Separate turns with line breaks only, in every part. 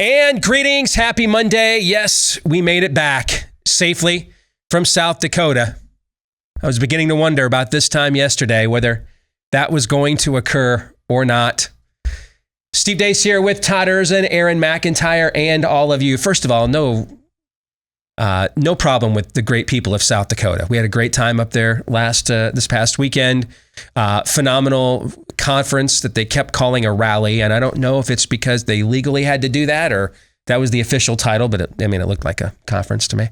And greetings, happy Monday. Yes, we made it back safely from South Dakota. I was beginning to wonder about this time yesterday, whether that was going to occur or not. Steve Deace here with Todd Erzin, Aaron McIntyre, and all of you. First of all, no problem with the great people of South Dakota. We had a great time up there this past weekend. Phenomenal conference that they kept calling a rally, and I don't know if it's because they legally had to do that or that was the official title, but it looked like a conference to me.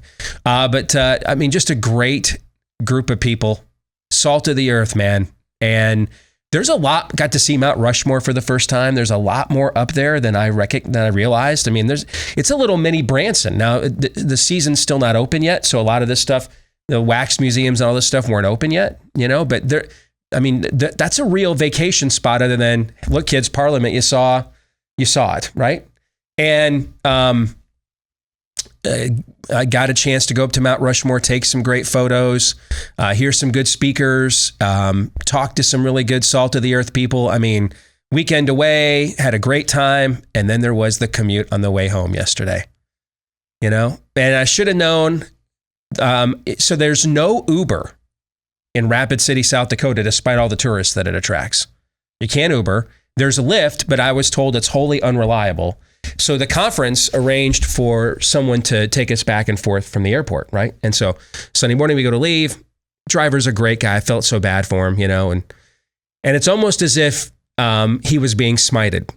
Just a great group of people, salt of the earth, man. And there's a lot. Got to see Mount Rushmore for the first time. There's a lot more up there than I realized. It's a little mini Branson. Now, the season's still not open yet, so a lot of this stuff, the wax museums and all this stuff weren't open yet, but that's a real vacation spot other than, look, kids, Parliament, you saw it, right? And I got a chance to go up to Mount Rushmore, take some great photos, hear some good speakers, talk to some really good salt of the earth people. Weekend away, had a great time. And then there was the commute on the way home yesterday, and I should have known. So there's no Uber in Rapid City, South Dakota, despite all the tourists that it attracts. You can't Uber. There's a Lyft, but I was told it's wholly unreliable. So the conference arranged for someone to take us back and forth from the airport, right? And so Sunday morning we go to leave. Driver's a great guy. I felt so bad for him, and it's almost as if he was being smited.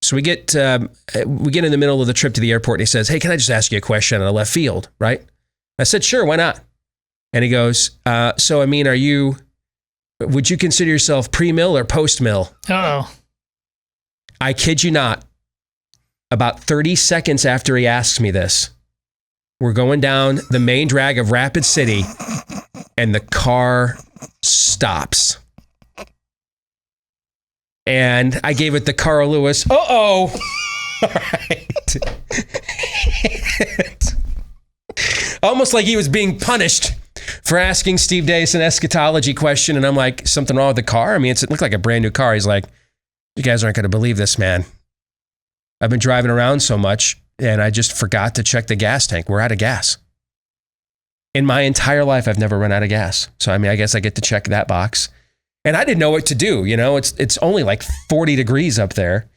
So we get in the middle of the trip to the airport, and he says, "Hey, can I just ask you a question on a left field?" Right? I said, "Sure, why not?" And he goes, would you consider yourself pre-mill or post-mill?
Uh-oh.
I kid you not. About 30 seconds after he asks me this, we're going down the main drag of Rapid City, and the car stops. And I gave it the Carl Lewis, uh-oh. All right. Almost like he was being punished for asking Steve Deace an eschatology question. And I'm like, something wrong with the car? It looked like a brand new car. He's like, you guys aren't going to believe this, man. I've been driving around so much and I just forgot to check the gas tank. We're out of gas. In my entire life, I've never run out of gas. So, I guess I get to check that box. And I didn't know what to do. It's only like 40 degrees up there.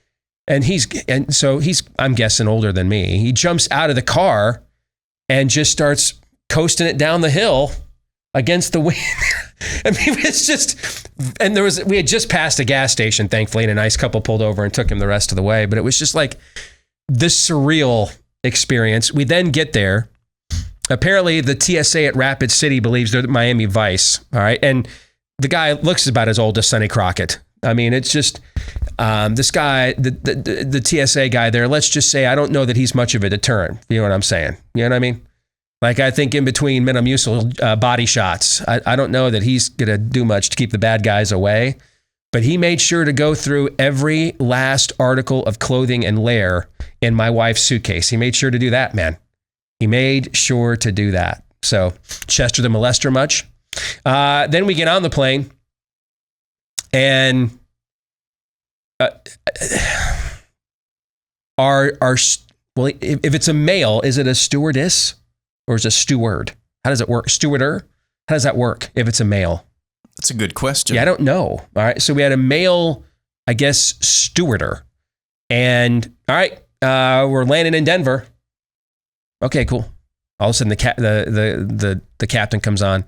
And he's, I'm guessing, older than me. He jumps out of the car and just starts coasting it down the hill against the wind. It's just, and we had just passed a gas station, thankfully, and a nice couple pulled over and took him the rest of the way. But it was just like this surreal experience. We then get there. Apparently the TSA at Rapid City believes they're Miami Vice. All right. And the guy looks about as old as Sonny Crockett. It's just, this guy, the TSA guy there, let's just say, I don't know that he's much of a deterrent. You know what I'm saying? You know what I mean? Like, I think in between Metamucil body shots, I don't know that he's going to do much to keep the bad guys away. But he made sure to go through every last article of clothing and lair in my wife's suitcase. He made sure to do that, man. He made sure to do that. So, Chester the Molester much? Then we get on the plane, and if it's a male, is it a stewardess? Or is it a steward? How does it work? Stewarder? How does that work if it's a male?
That's a good question.
Yeah, I don't know. All right. So we had a male, I guess, stewarder. And all right, we're landing in Denver. Okay, cool. All of a sudden the captain comes on.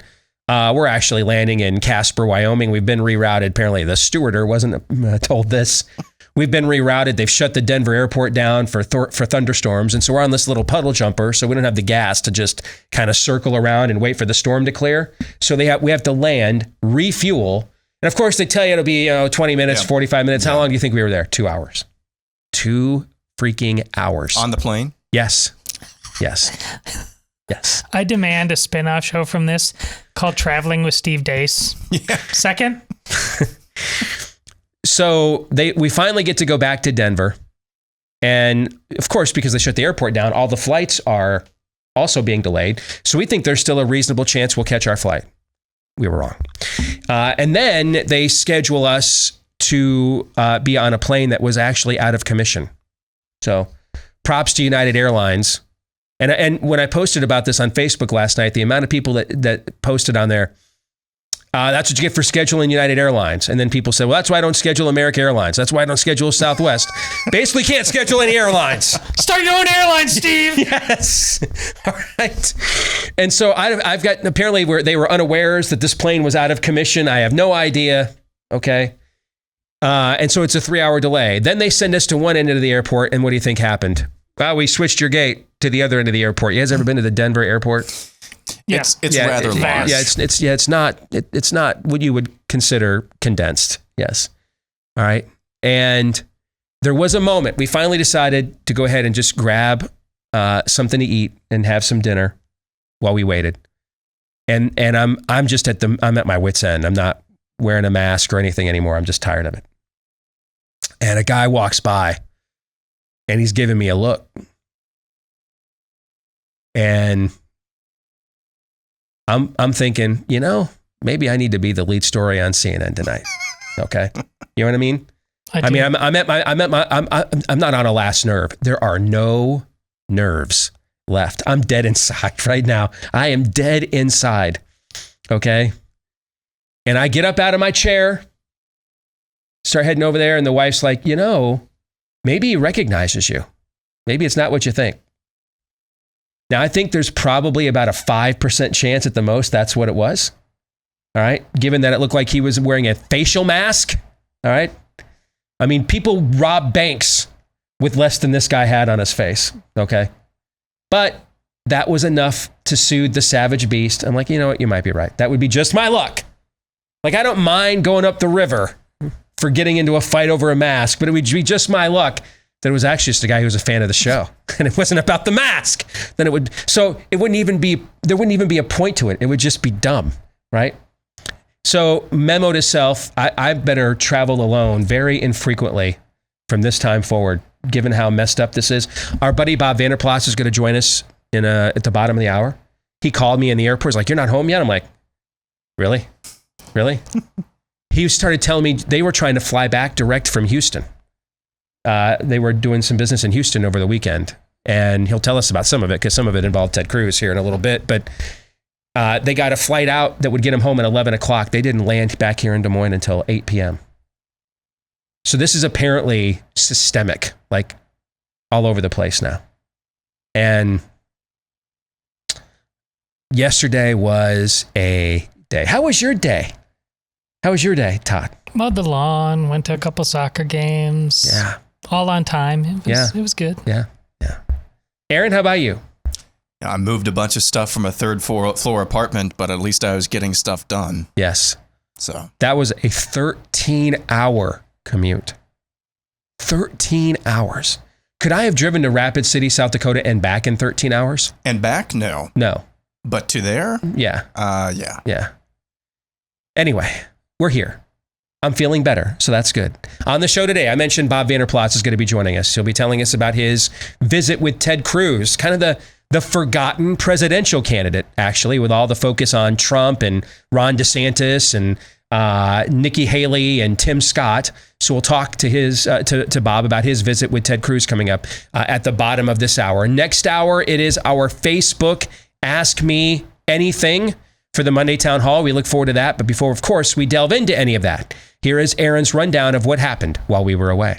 We're actually landing in Casper, Wyoming. We've been rerouted. Apparently the stewarder wasn't told this. We've been rerouted. They've shut the Denver airport down for thunderstorms. And so we're on this little puddle jumper. So we don't have the gas to just kind of circle around and wait for the storm to clear. So we have to land, refuel. And of course they tell you it'll be 20 minutes, 45 minutes. How long do you think we were there? 2 hours. 2 freaking hours.
On the plane?
Yes.
I demand a spin-off show from this called Traveling with Steve Deace. Yeah. Second.
So we finally get to go back to Denver. And of course, because they shut the airport down, all the flights are also being delayed. So we think there's still a reasonable chance we'll catch our flight. We were wrong. And then they schedule us to be on a plane that was actually out of commission. So props to United Airlines. And when I posted about this on Facebook last night, the amount of people that posted on there, that's what you get for scheduling United Airlines. And then people said, well, that's why I don't schedule American Airlines. That's why I don't schedule Southwest. Basically can't schedule any airlines.
Start your own airline, Steve.
Yes. All right. And so I've got, apparently they were unawares that this plane was out of commission. I have no idea. Okay. And so it's a 3-hour delay. Then they send us to one end of the airport. And what do you think happened? Well, we switched your gate to the other end of the airport. You guys ever been to the Denver airport?
Yeah.
It's rather large.
Yeah, it's not what you would consider condensed. Yes. All right. And there was a moment we finally decided to go ahead and just grab something to eat and have some dinner while we waited. And I'm just I'm at my wit's end. I'm not wearing a mask or anything anymore. I'm just tired of it. And a guy walks by and he's giving me a look. And I'm thinking, maybe I need to be the lead story on CNN tonight. Okay. You know what I mean? I'm not on a last nerve. There are no nerves left. I'm dead inside right now. I am dead inside. Okay. And I get up out of my chair, start heading over there. And the wife's like, maybe he recognizes you. Maybe it's not what you think. Now, I think there's probably about a 5% chance at the most that's what it was. All right. Given that it looked like he was wearing a facial mask. All right. I mean, people rob banks with less than this guy had on his face. Okay. But that was enough to soothe the savage beast. I'm like, you know what? You might be right. That would be just my luck. Like, I don't mind going up the river for getting into a fight over a mask, but it would be just my luck that it was actually just a guy who was a fan of the show and it wasn't about the mask. Then it wouldn't even be a point to it. It would just be dumb, right? So memo to self, I better travel alone very infrequently from this time forward, given how messed up this is. Our buddy Bob Vander Plaats is going to join us at the bottom of the hour. He called me in the airport. He's like, you're not home yet? I'm like, really? He started telling me they were trying to fly back direct from Houston. They were doing some business in Houston over the weekend, and he'll tell us about some of it because some of it involved Ted Cruz here in a little bit. But they got a flight out that would get them home at 11 o'clock. They didn't land back here in Des Moines until 8 p.m. So this is apparently systemic, like all over the place now. And yesterday was a day. How was your day? How was your day, Todd?
Mowed the lawn, went to a couple soccer games.
Yeah.
All on time. It was good.
Yeah. Aaron, how about you?
I moved a bunch of stuff from a third floor apartment, but at least I was getting stuff done.
Yes.
So
that was a 13-hour commute. 13 hours. Could I have driven to Rapid City, South Dakota and back in 13 hours?
And back? No. But to there?
Yeah.
Yeah.
Anyway, we're here. I'm feeling better, so that's good. On the show today, I mentioned Bob Vander Plaats is going to be joining us. He'll be telling us about his visit with Ted Cruz, kind of the forgotten presidential candidate, actually, with all the focus on Trump and Ron DeSantis and Nikki Haley and Tim Scott. So we'll talk to to Bob about his visit with Ted Cruz coming up at the bottom of this hour. Next hour, it is our Facebook Ask Me Anything for the Monday Town Hall. We look forward to that. But before, of course, we delve into any of that, here is Aaron's rundown of what happened while we were away.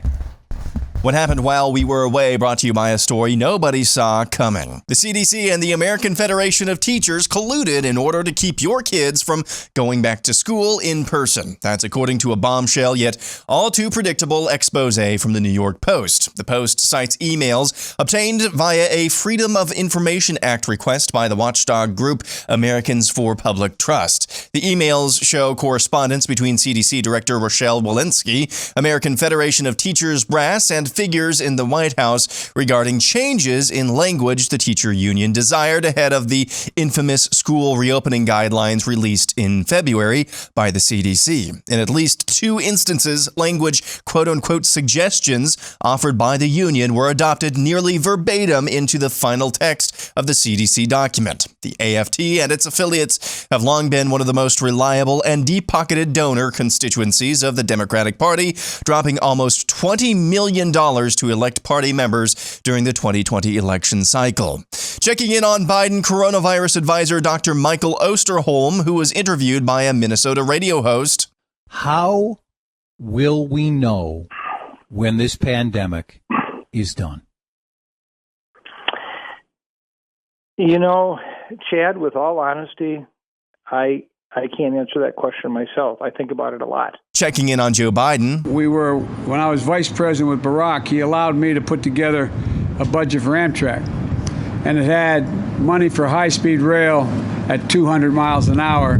What happened while we were away brought to you by a story nobody saw coming. The CDC and the American Federation of Teachers colluded in order to keep your kids from going back to school in person. That's according to a bombshell yet all too predictable expose from the New York Post. The Post cites emails obtained via a Freedom of Information Act request by the watchdog group Americans for Public Trust. The emails show correspondence between CDC Director Rochelle Walensky, American Federation of Teachers brass, and figures in the White House regarding changes in language the teacher union desired ahead of the infamous school reopening guidelines released in February by the CDC. In at least 2 instances, language quote-unquote suggestions offered by the union were adopted nearly verbatim into the final text of the CDC document. The AFT and its affiliates have long been one of the most reliable and deep-pocketed donor constituencies of the Democratic Party, dropping almost $20 million to elect party members during the 2020 election cycle. Checking in on Biden coronavirus advisor Dr. Michael Osterholm, who was interviewed by a Minnesota radio host.
How will we know when this pandemic is done?
You know, Chad, with all honesty, I can't answer that question myself. I think about it a lot.
Checking in on Joe Biden.
When I was vice president with Barack, he allowed me to put together a budget for Amtrak. And it had money for high-speed rail at 200 miles an hour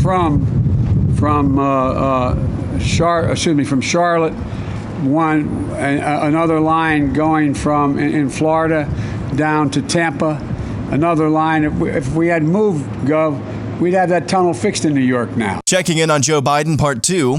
from Charlotte, another line going from in Florida down to Tampa, another line. If we had moved, Gov, we'd have that tunnel fixed in New York now.
Checking in on Joe Biden, part 2.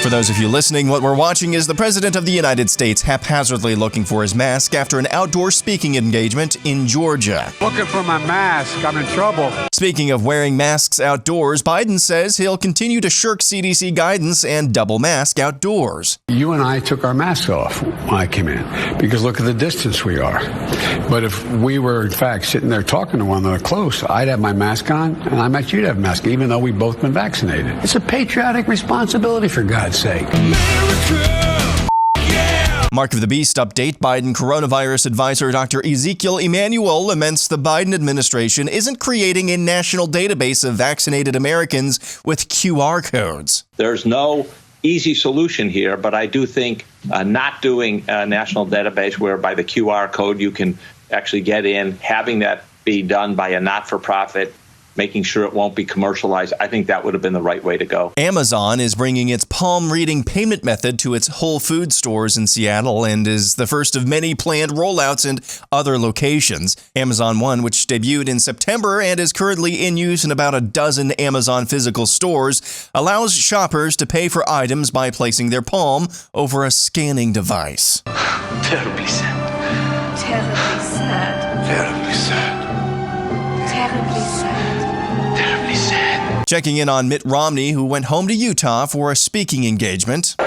For those of you listening, what we're watching is the President of the United States haphazardly looking for his mask after an outdoor speaking engagement in Georgia.
Looking for my mask. I'm in trouble.
Speaking of wearing masks outdoors, Biden says he'll continue to shirk CDC guidance and double mask outdoors.
You and I took our masks off when I came in because look at the distance we are. But if we were, in fact, sitting there talking to one another close, I'd have my mask on and I bet you'd have a mask, even though we've both been vaccinated. It's a patriotic responsibility, for God's sake.
America, yeah. Mark of the Beast update. Biden coronavirus advisor Dr. Ezekiel Emanuel laments the Biden administration isn't creating a national database of vaccinated Americans with QR codes.
There's no easy solution here, but I do think not doing a national database whereby the QR code you can actually get in, having that be done by a not-for-profit, making sure it won't be commercialized, I think that would have been the right way to go. Amazon is bringing its palm reading payment method to its Whole Foods stores in Seattle and is the first of many planned rollouts in other locations. Amazon One, which debuted in September and is currently in use in about a dozen Amazon physical stores, allows shoppers to pay for items by placing their palm over a scanning device.
Terribly sad.
Terribly sad.
Terribly sad.
Terribly sad.
Checking in on Mitt Romney, who went home to Utah for a speaking engagement.
Now,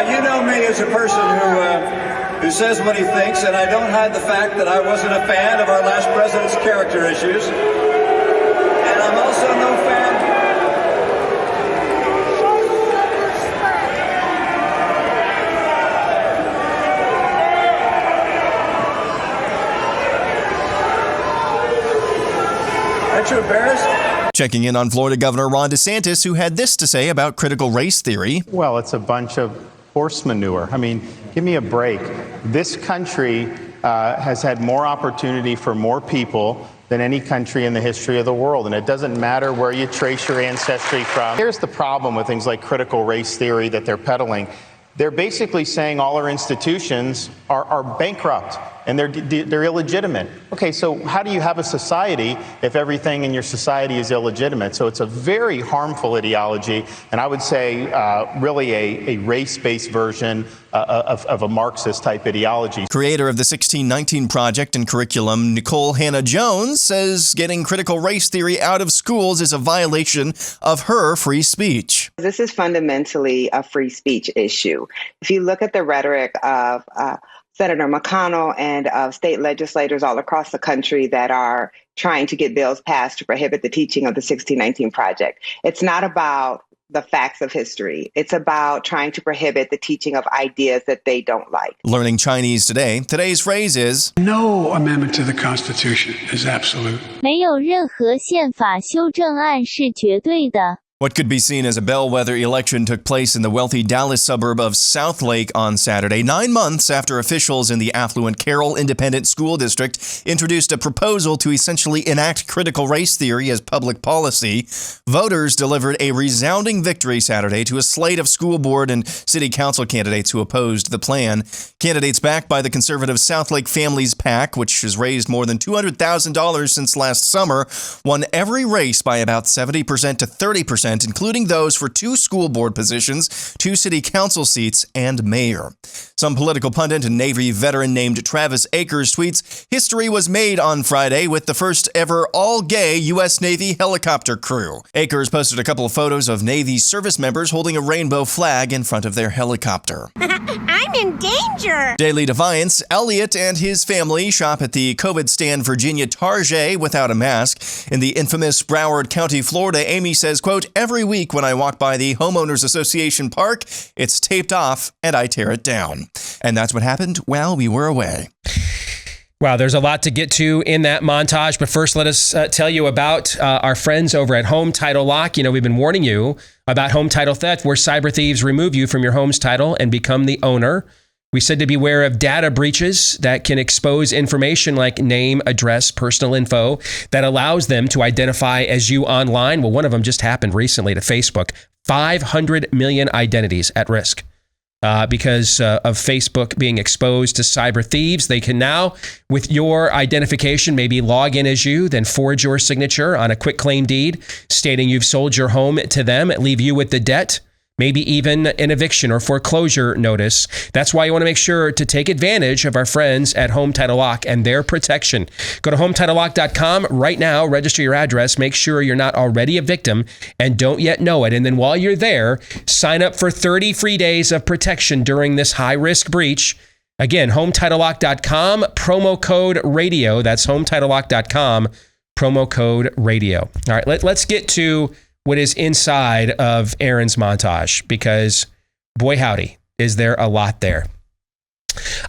you know me as a person who says what he thinks, and I don't hide the fact that I wasn't a fan of our last president's character issues. And I'm also no fan. Aren't you embarrassed?
Checking in on Florida Governor Ron DeSantis, who had this to say about critical race theory.
Well, it's a bunch of horse manure. I mean, give me a break. This country has had more opportunity for more people than any country in the history of the world. And it doesn't matter where you trace your ancestry from. Here's the problem with things like critical race theory that they're peddling. They're basically saying all our institutions are bankrupt and they're illegitimate. Okay, so how do you have a society if everything in your society is illegitimate? So it's a very harmful ideology, and I would say really a race-based version of a Marxist-type ideology.
Creator of the 1619 Project and curriculum, Nicole Hannah-Jones, says getting critical race theory out of schools is a violation of her free speech.
This is fundamentally a free speech issue. If you look at the rhetoric of Senator McConnell and of state legislators all across the country that are trying to get bills passed to prohibit the teaching of the 1619 Project, it's not about the facts of history. It's about trying to prohibit the teaching of ideas that they don't like.
Learning Chinese today. Today's phrase is,
No amendment to the Constitution is absolute.
没有任何宪法修正案是绝对的。
What could be seen as a bellwether election took place in the wealthy Dallas suburb of Southlake on Saturday, 9 months after officials in the affluent Carroll Independent School District introduced a proposal to essentially enact critical race theory as public policy. Voters delivered a resounding victory Saturday to a slate of school board and city council candidates who opposed the plan. Candidates backed by the conservative Southlake Families PAC, which has raised more than $200,000 since last summer, won every race by about 70% to 30% event, including those for 2 school board positions, 2 city council seats, and mayor. Some political pundit and Navy veteran named Travis Akers tweets, "History was made on Friday with the first ever all-gay U.S. Navy helicopter crew." Akers posted a couple of photos of Navy service members holding a rainbow flag in front of their helicopter.
I'm in danger.
Daily Defiance, Elliot and his family shop at the COVID-stand Virginia Target without a mask. In the infamous Broward County, Florida, Amy says, quote, "Every week when I walk by the Homeowners Association park, it's taped off and I tear it down." And that's what happened while we were away.
Wow, there's a lot to get to in that montage. But first, let us tell you about our friends over at Home Title Lock. You know, we've been warning you about home title theft, where cyber thieves remove you from your home's title and become the owner. We said to beware of data breaches that can expose information like name, address, personal info that allows them to identify as you online. Well, one of them just happened recently to Facebook. 500 million identities at risk. Because of Facebook being exposed to cyber thieves. They can now, with your identification, maybe log in as you, then forge your signature on a quitclaim deed stating you've sold your home to them, leave you with the debt, maybe even an eviction or foreclosure notice. That's why you want to make sure to take advantage of our friends at Home Title Lock and their protection. Go to HometitleLock.com right now, register your address, make sure you're not already a victim and don't yet know it. And then while you're there, sign up for 30 free days of protection during this high-risk breach. Again, HometitleLock.com, promo code radio. That's HometitleLock.com, promo code radio. All right, let's get to what is inside of Aaron's montage, because boy howdy, is there a lot there.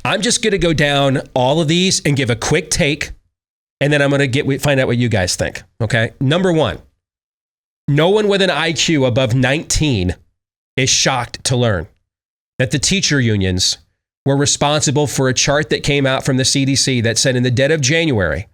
I'm just going to go down all of these and give a quick take, and then I'm going to find out what you guys think. Okay. Number 1, no one with an IQ above 19 is shocked to learn that the teacher unions were responsible for a chart that came out from the CDC that said in the dead of January,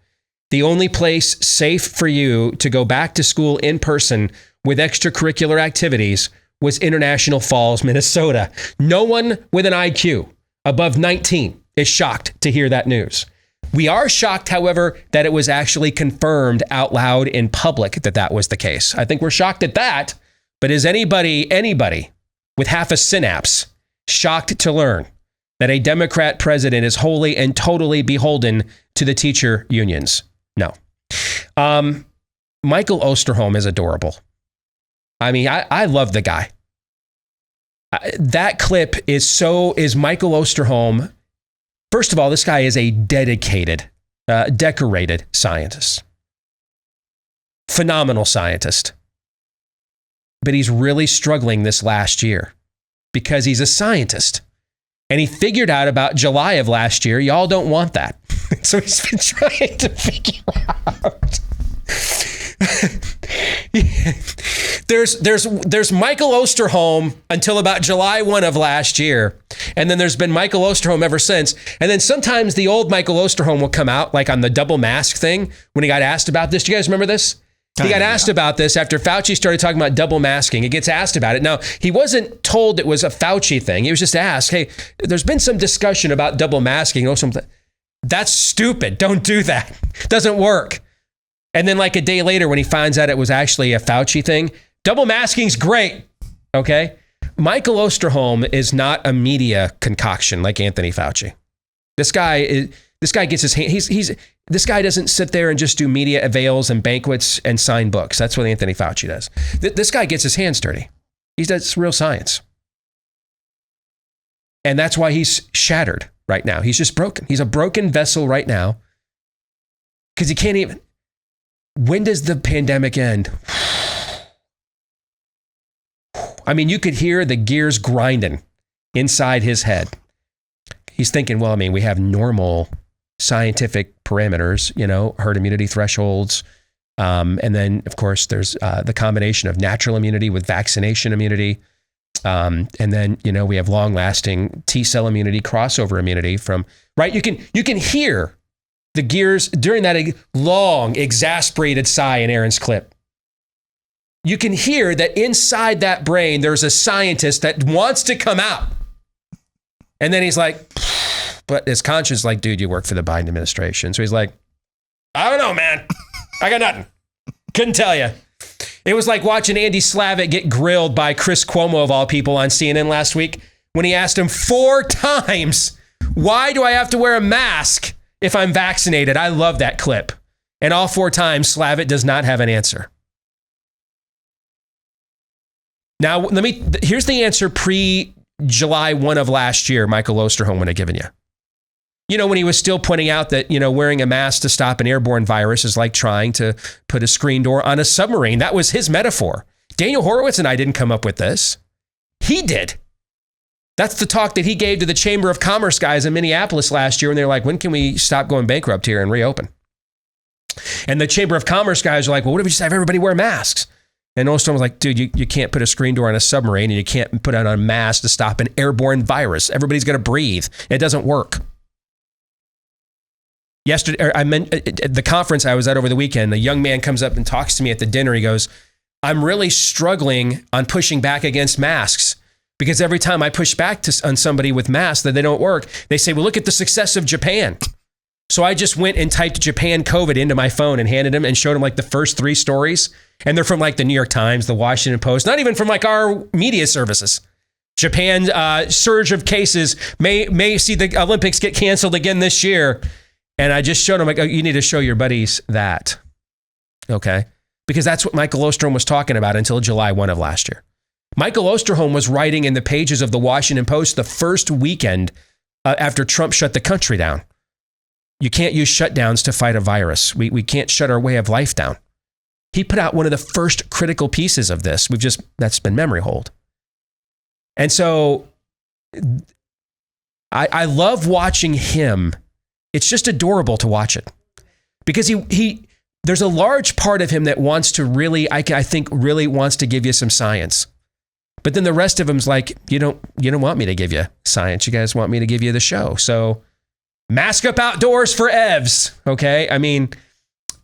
the only place safe for you to go back to school in person with extracurricular activities was International Falls, Minnesota. No one with an IQ above 19 is shocked to hear that news. We are shocked, however, that it was actually confirmed out loud in public that that was the case. I think we're shocked at that, but is anybody with half a synapse shocked to learn that a Democrat president is wholly and totally beholden to the teacher unions? No. Michael Osterholm is adorable. I mean, I love the guy. That clip is Michael Osterholm. First of all, this guy is a dedicated, decorated scientist. Phenomenal scientist. But he's really struggling this last year because he's a scientist. And he figured out about July of last year, y'all don't want that. So he's been trying to figure out. There's Michael Osterholm until about July 1 of last year. And then there's been Michael Osterholm ever since. And then sometimes the old Michael Osterholm will come out, like on the double mask thing, when he got asked about this. Do you guys remember this? He got asked about this after Fauci started talking about double masking. He gets asked about it. Now, he wasn't told it was a Fauci thing. He was just asked, hey, there's been some discussion about double masking. That's stupid. Don't do that. Doesn't work. And then like a day later, when he finds out it was actually a Fauci thing, double masking's great. Okay. Michael Osterholm is not a media concoction like Anthony Fauci. This guy gets his hand. This guy doesn't sit there and just do media avails and banquets and sign books. That's what Anthony Fauci does. This guy gets his hands dirty. He does real science. And that's why he's shattered right now. He's just broken. He's a broken vessel right now because he can't even. When does the pandemic end? I mean, you could hear the gears grinding inside his head. He's thinking, well, I mean, we have normal scientific parameters, herd immunity thresholds. And then, of course, there's the combination of natural immunity with vaccination immunity. And then, we have long-lasting T-cell immunity, crossover immunity from, right? You can hear the gears during that long, exasperated sigh in Aaron's clip. You can hear that inside that brain, there's a scientist that wants to come out. And then he's like, but his conscience is like, dude, you work for the Biden administration. So he's like, I don't know, man. I got nothing. Couldn't tell you. It was like watching Andy Slavitt get grilled by Chris Cuomo, of all people, on CNN last week when he asked him 4 times, why do I have to wear a mask if I'm vaccinated? I love that clip. And all 4 times, Slavitt does not have an answer. Now, here's the answer pre-July 1 of last year, Michael Osterholm would have given you. You know, when he was still pointing out that, you know, wearing a mask to stop an airborne virus is like trying to put a screen door on a submarine. That was his metaphor. Daniel Horowitz and I didn't come up with this. He did. That's the talk that he gave to the Chamber of Commerce guys in Minneapolis last year when they're like, when can we stop going bankrupt here and reopen? And the Chamber of Commerce guys are like, well, what if we just have everybody wear masks? And Ostrom was like, dude, you can't put a screen door on a submarine and you can't put on a mask to stop an airborne virus. Everybody's got to breathe. It doesn't work. Yesterday, at the conference I was at over the weekend, a young man comes up and talks to me at the dinner. He goes, I'm really struggling on pushing back against masks because every time I push back on somebody with masks that they don't work, they say, well, look at the success of Japan. So I just went and typed Japan COVID into my phone and handed him and showed him like the first 3 stories. And they're from like the New York Times, the Washington Post, not even from like our media services. Japan surge of cases may see the Olympics get canceled again this year. And I just showed him, like, oh, you need to show your buddies that. Okay? Because that's what Michael Osterholm was talking about until July 1 of last year. Michael Osterholm was writing in the pages of the Washington Post the first weekend after Trump shut the country down. You can't use shutdowns to fight a virus. We can't shut our way of life down. He put out one of the first critical pieces of this. That's been memory hold. And so I love watching him. It's just adorable to watch it because there's a large part of him that wants to really, I think really wants to give you some science. But then the rest of him's like, you don't want me to give you science. You guys want me to give you the show. So mask up outdoors for Evs. Okay. I mean,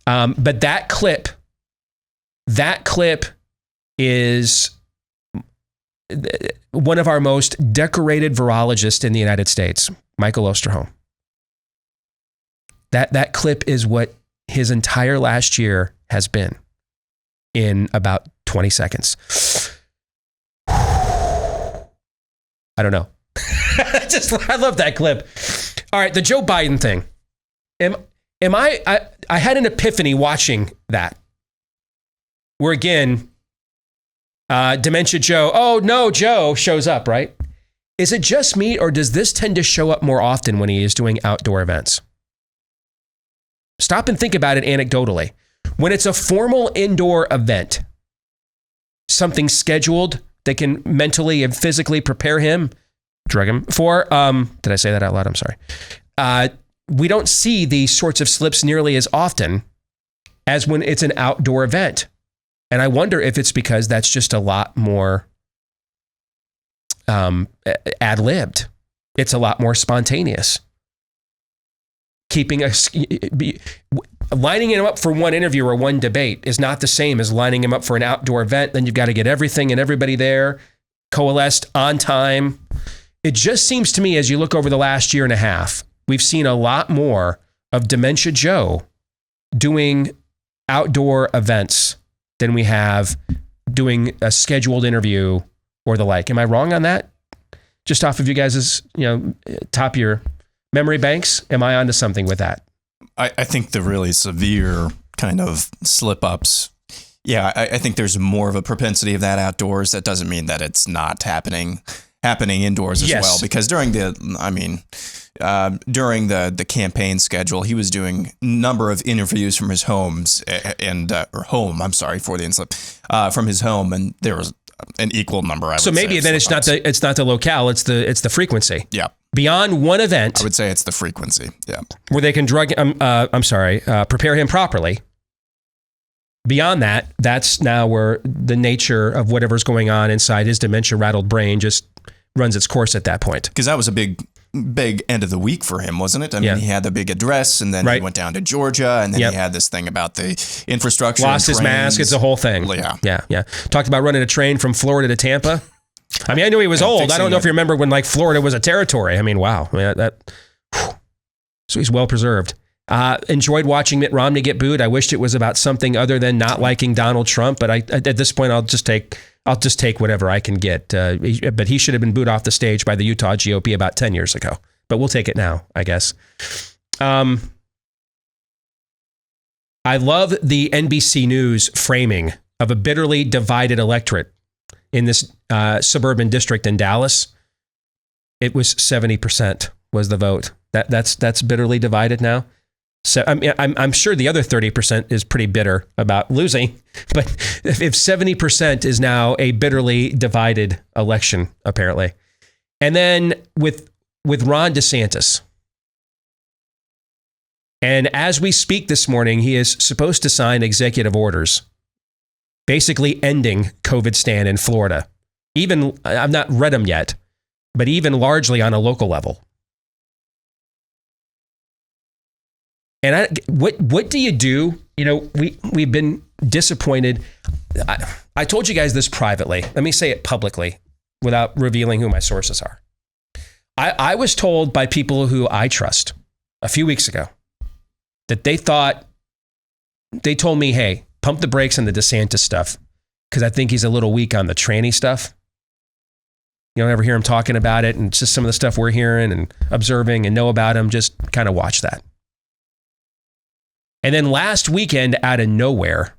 but that clip is one of our most decorated virologists in the United States, Michael Osterholm. That clip is what his entire last year has been in about 20 seconds. I don't know. I love that clip. All right, the Joe Biden thing. I had an epiphany watching that. Where again, Dementia Joe, oh no, Joe shows up, right? Is it just me or does this tend to show up more often when he is doing outdoor events? Stop and think about it anecdotally. When it's a formal indoor event, something scheduled that can mentally and physically prepare him, drug him for, did I say that out loud? I'm sorry. We don't see these sorts of slips nearly as often as when it's an outdoor event. And I wonder if it's because that's just a lot more ad-libbed. It's a lot more spontaneous. Lining him up for one interview or one debate is not the same as lining him up for an outdoor event. Then you've got to get everything and everybody there coalesced on time. It just seems to me as you look over the last year and a half, we've seen a lot more of Dementia Joe doing outdoor events than we have doing a scheduled interview or the like. Am I wrong on that? Just off of you guys' top of your memory banks? Am I onto something with that?
I think the really severe kind of slip-ups, yeah, I think there's more of a propensity of that outdoors. That doesn't mean that it's not happening indoors as well. Because during the campaign schedule, he was doing a number of interviews from his from his home, and there was an equal number. I would
so maybe
say,
then it's not the locale, it's the frequency.
Yeah.
Beyond one event,
I would say it's the frequency. Yeah.
Where they can prepare him properly. Beyond that, that's now where the nature of whatever's going on inside his dementia-rattled brain just runs its course at that point.
Because that was a big end of the week for him, wasn't it? I mean, he had the big address, and then he went down to Georgia, and then he had this thing about the infrastructure.
Lost his mask. It's a whole thing. Yeah. Talked about running a train from Florida to Tampa. I mean, I knew he was old. I don't know if you remember when Florida was a territory. I mean, wow. So he's well preserved. Enjoyed watching Mitt Romney get booed. I wished it was about something other than not liking Donald Trump. But at this point, I'll just take whatever I can get. But he should have been booed off the stage by the Utah GOP about 10 years ago. But we'll take it now, I guess. I love the NBC News framing of a bitterly divided electorate in this suburban district in Dallas. It was 70% was the vote. That's bitterly divided now. So I'm sure the other 30% is pretty bitter about losing, but if 70% is now a bitterly divided election, apparently. And then with Ron DeSantis, and as we speak this morning, he is supposed to sign executive orders, basically ending COVID stand in Florida. Even, I've not read them yet, but even largely on a local level. And what do you do? You know, we've been disappointed. I told you guys this privately. Let me say it publicly without revealing who my sources are. I was told by people who I trust a few weeks ago that they told me, hey, pump the brakes on the DeSantis stuff because I think he's a little weak on the tranny stuff. You don't ever hear him talking about it, and it's just some of the stuff we're hearing and observing and know about him. Just kind of watch that. And then last weekend, out of nowhere,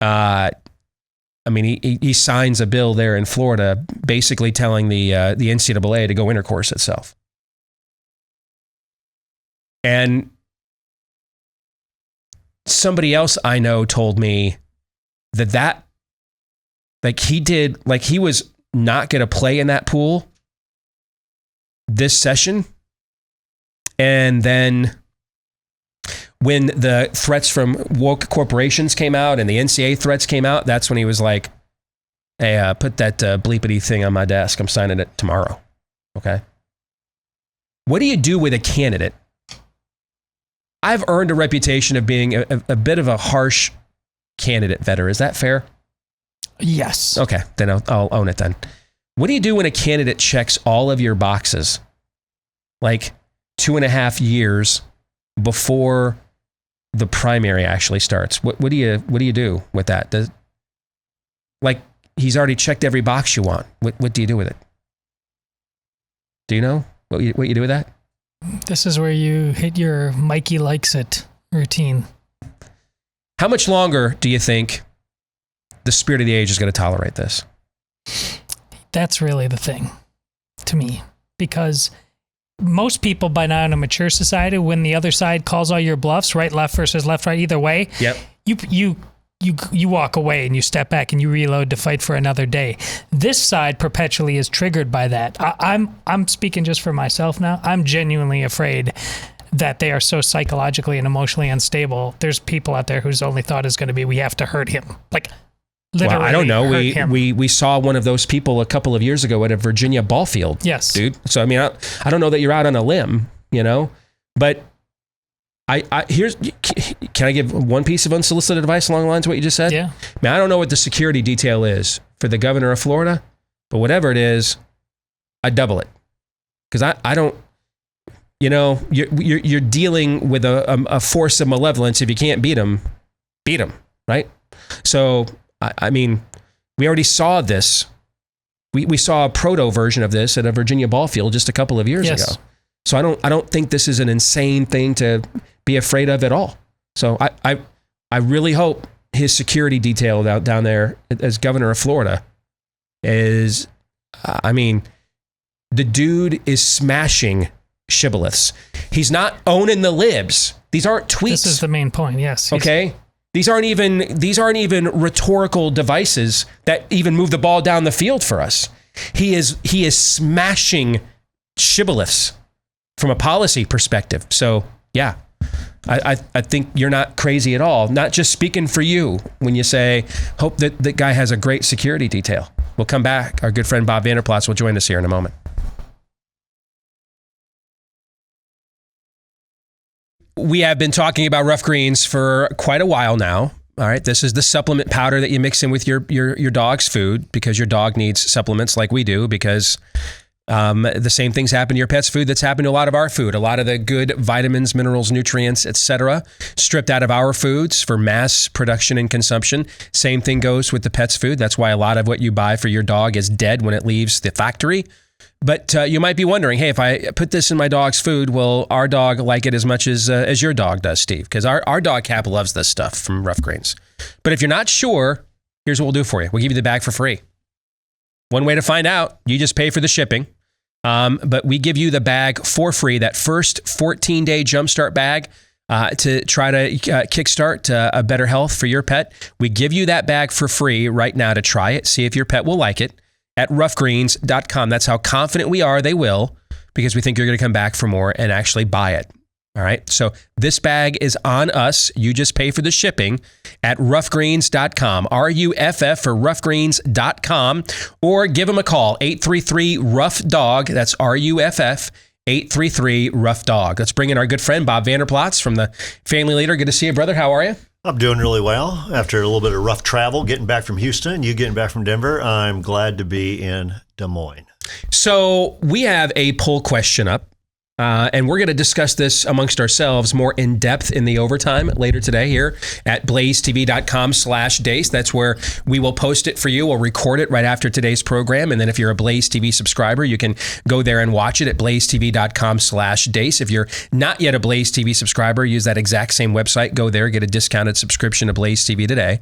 he signs a bill there in Florida, basically telling the NCAA to go intercourse itself. And somebody else I know told me that he was not going to play in that pool this session, and then when the threats from woke corporations came out and the NCAA threats came out, that's when he was like, hey, put that bleepity thing on my desk. I'm signing it tomorrow. Okay. What do you do with a candidate? I've earned a reputation of being a bit of a harsh candidate vetter. Is that fair?
Yes.
Okay. Then I'll own it then. What do you do when a candidate checks all of your boxes, like 2.5 years before the primary actually starts? What do you do with that? He's already checked every box you want. What do you do with it? Do you know what you do with that?
This is where you hit your Mikey likes it routine.
How much longer do you think the spirit of the age is going to tolerate this?
That's really the thing to me, because most people by now in a mature society, when the other side calls all your bluffs, right, left versus left, right, either way,
yep,
you walk away and you step back and you reload to fight for another day. This side perpetually is triggered by that. I'm speaking just for myself now. I'm genuinely afraid that they are so psychologically and emotionally unstable. There's people out there whose only thought is going to be, we have to hurt him. Like, literally,
well, I don't know.
We
We saw one of those people a couple of years ago at a Virginia ball field.
Yes,
dude. So I mean, I don't know that you're out on a limb, but can I give one piece of unsolicited advice along the lines of what you just said?
Yeah.
Man, I don't know what the security detail is for the governor of Florida, but whatever it is, I double it, because I don't. You're dealing with a force of malevolence. If you can't beat them, right? So. I mean, we already saw this. We saw a proto version of this at a Virginia ball field just a couple of years ago. So I don't think this is an insane thing to be afraid of at all. So I really hope his security detail down there as governor of Florida is, the dude is smashing shibboleths. He's not owning the libs. These aren't tweets.
This is the main point. Yes.
Okay. These aren't even rhetorical devices that even move the ball down the field for us. He is smashing shibboleths from a policy perspective. So yeah, I think you're not crazy at all. Not just speaking for you when you say, hope that that guy has a great security detail. We'll come back. Our good friend Bob Vander Plaats will join us here in a moment. We have been talking about rough greens for quite a while now. All right. This is the supplement powder that you mix in with your dog's food, because your dog needs supplements like we do, because The same things happen to your pet's food that's happened to a lot of our food. A lot of the good vitamins, minerals, nutrients, etc., stripped out of our foods for mass production and consumption. Same thing goes with the pet's food. That's why a lot of what you buy for your dog is dead when it leaves the factory. But you might be wondering, hey, if I put this in my dog's food, will our dog like it as much as your dog does, Steve? Because our dog Cap loves this stuff from Rough Greens. But if you're not sure, here's what we'll do for you. We'll give you the bag for free. One way to find out, you just pay for the shipping. But we give you the bag for free, that first 14-day jumpstart bag to try to kickstart a better health for your pet. We give you that bag for free right now to try it, see if your pet will like it at roughgreens.com. That's how confident we are they will, because we think you're going to come back for more and actually buy it. All right. So this bag is on us. You just pay for the shipping at roughgreens.com, RUFF for roughgreens.com, or give them a call, 833-ROUGH-DOG. That's RUFF, 833-ROUGH-DOG. Let's bring in our good friend, Bob Vander Plaats from the Family Leader. Good to see you, brother. How are you?
I'm doing really well. After a little bit of rough travel, getting back from Houston, you getting back from Denver, I'm glad to be in Des Moines. So
we have a poll question up. And we're going to discuss this amongst ourselves more in depth in the overtime later today here at blazetv.com/Deace. That's where we will post it for you. We'll record it right after today's program. And then if you're a Blaze TV subscriber, you can go there and watch it at blazetv.com/Deace. If you're not yet a Blaze TV subscriber, use that exact same website. Go there, get a discounted subscription to Blaze TV today.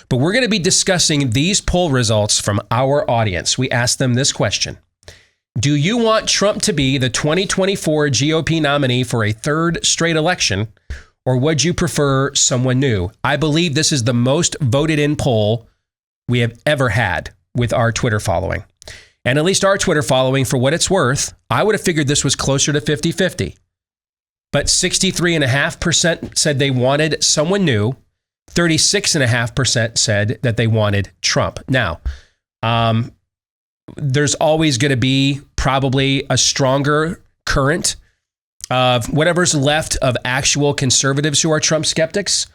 But we're going to be discussing these poll results from our audience. We asked them this question. Do you want Trump to be the 2024 GOP nominee for a third straight election, or would you prefer someone new? I believe this is the most voted in poll we have ever had with our Twitter following. And at least our Twitter following, for what it's worth, I would have figured this was closer to 50-50. But 63.5% said they wanted someone new. 36.5% said that they wanted Trump. Now, there's always going to be probably a stronger current of whatever's left of actual conservatives who are Trump skeptics.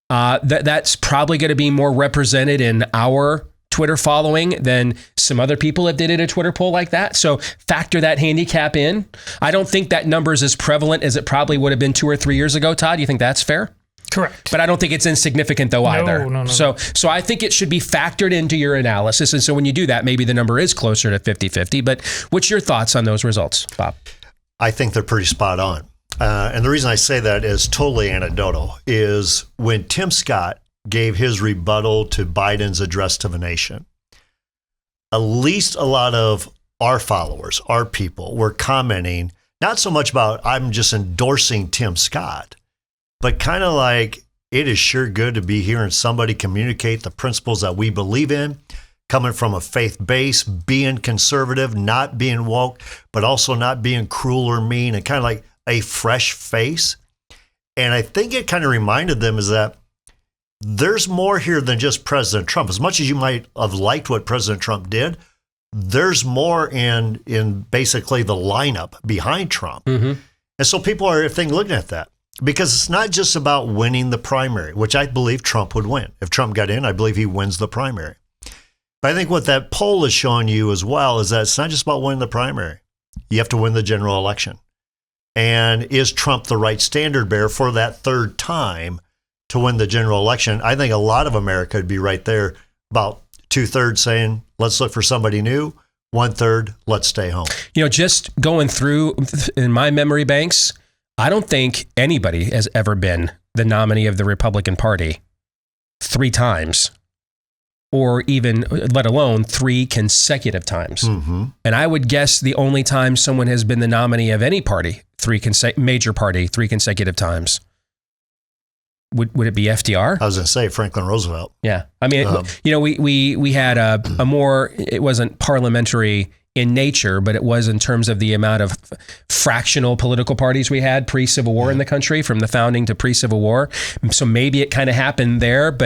That's probably going to be more represented in our Twitter following than some other people that did a Twitter poll like that. So factor that handicap in. I don't think that number is as prevalent as it probably would have been 2 or 3 years ago. Todd, you think that's fair?
Correct.
But I don't think it's insignificant though either.
No.
So I think it should be factored into your analysis. And so when you do that, maybe the number is closer to 50-50. But what's your thoughts on those results, Bob?
I think they're pretty spot on. And the reason I say that is totally anecdotal, is when Tim Scott gave his rebuttal to Biden's address to the nation, at least a lot of our followers, our people, were commenting, not so much about I'm just endorsing Tim Scott, but kind of like, it is sure good to be hearing somebody communicate the principles that we believe in, coming from a faith base, being conservative, not being woke, but also not being cruel or mean, and kind of like a fresh face. And I think it kind of reminded them is that there's more here than just President Trump. As much as you might have liked what President Trump did, there's more in basically the lineup behind Trump. Mm-hmm. And so people are, if they looking at that, because it's not just about winning the primary, which I believe Trump would win. If Trump got in, I believe he wins the primary. But I think what that poll is showing you as well is that it's not just about winning the primary. You have to win the general election. And is Trump the right standard bearer for that third time to win the general election? I think a lot of America would be right there, about 2/3 saying, let's look for somebody new. 1/3, let's stay home.
You know, just going through in my memory banks, I don't think anybody has ever been the nominee of the Republican Party 3 times, or even, let alone 3 consecutive times. Mm-hmm. And I would guess the only time someone has been the nominee of any party, major party, 3 consecutive times, would it be FDR?
I was going to say Franklin Roosevelt.
Yeah. I mean, we had a more, it wasn't parliamentary in nature, but it was in terms of the amount of fractional political parties we had pre-Civil War in the country, from the founding to pre-Civil War. So maybe it kind of happened there,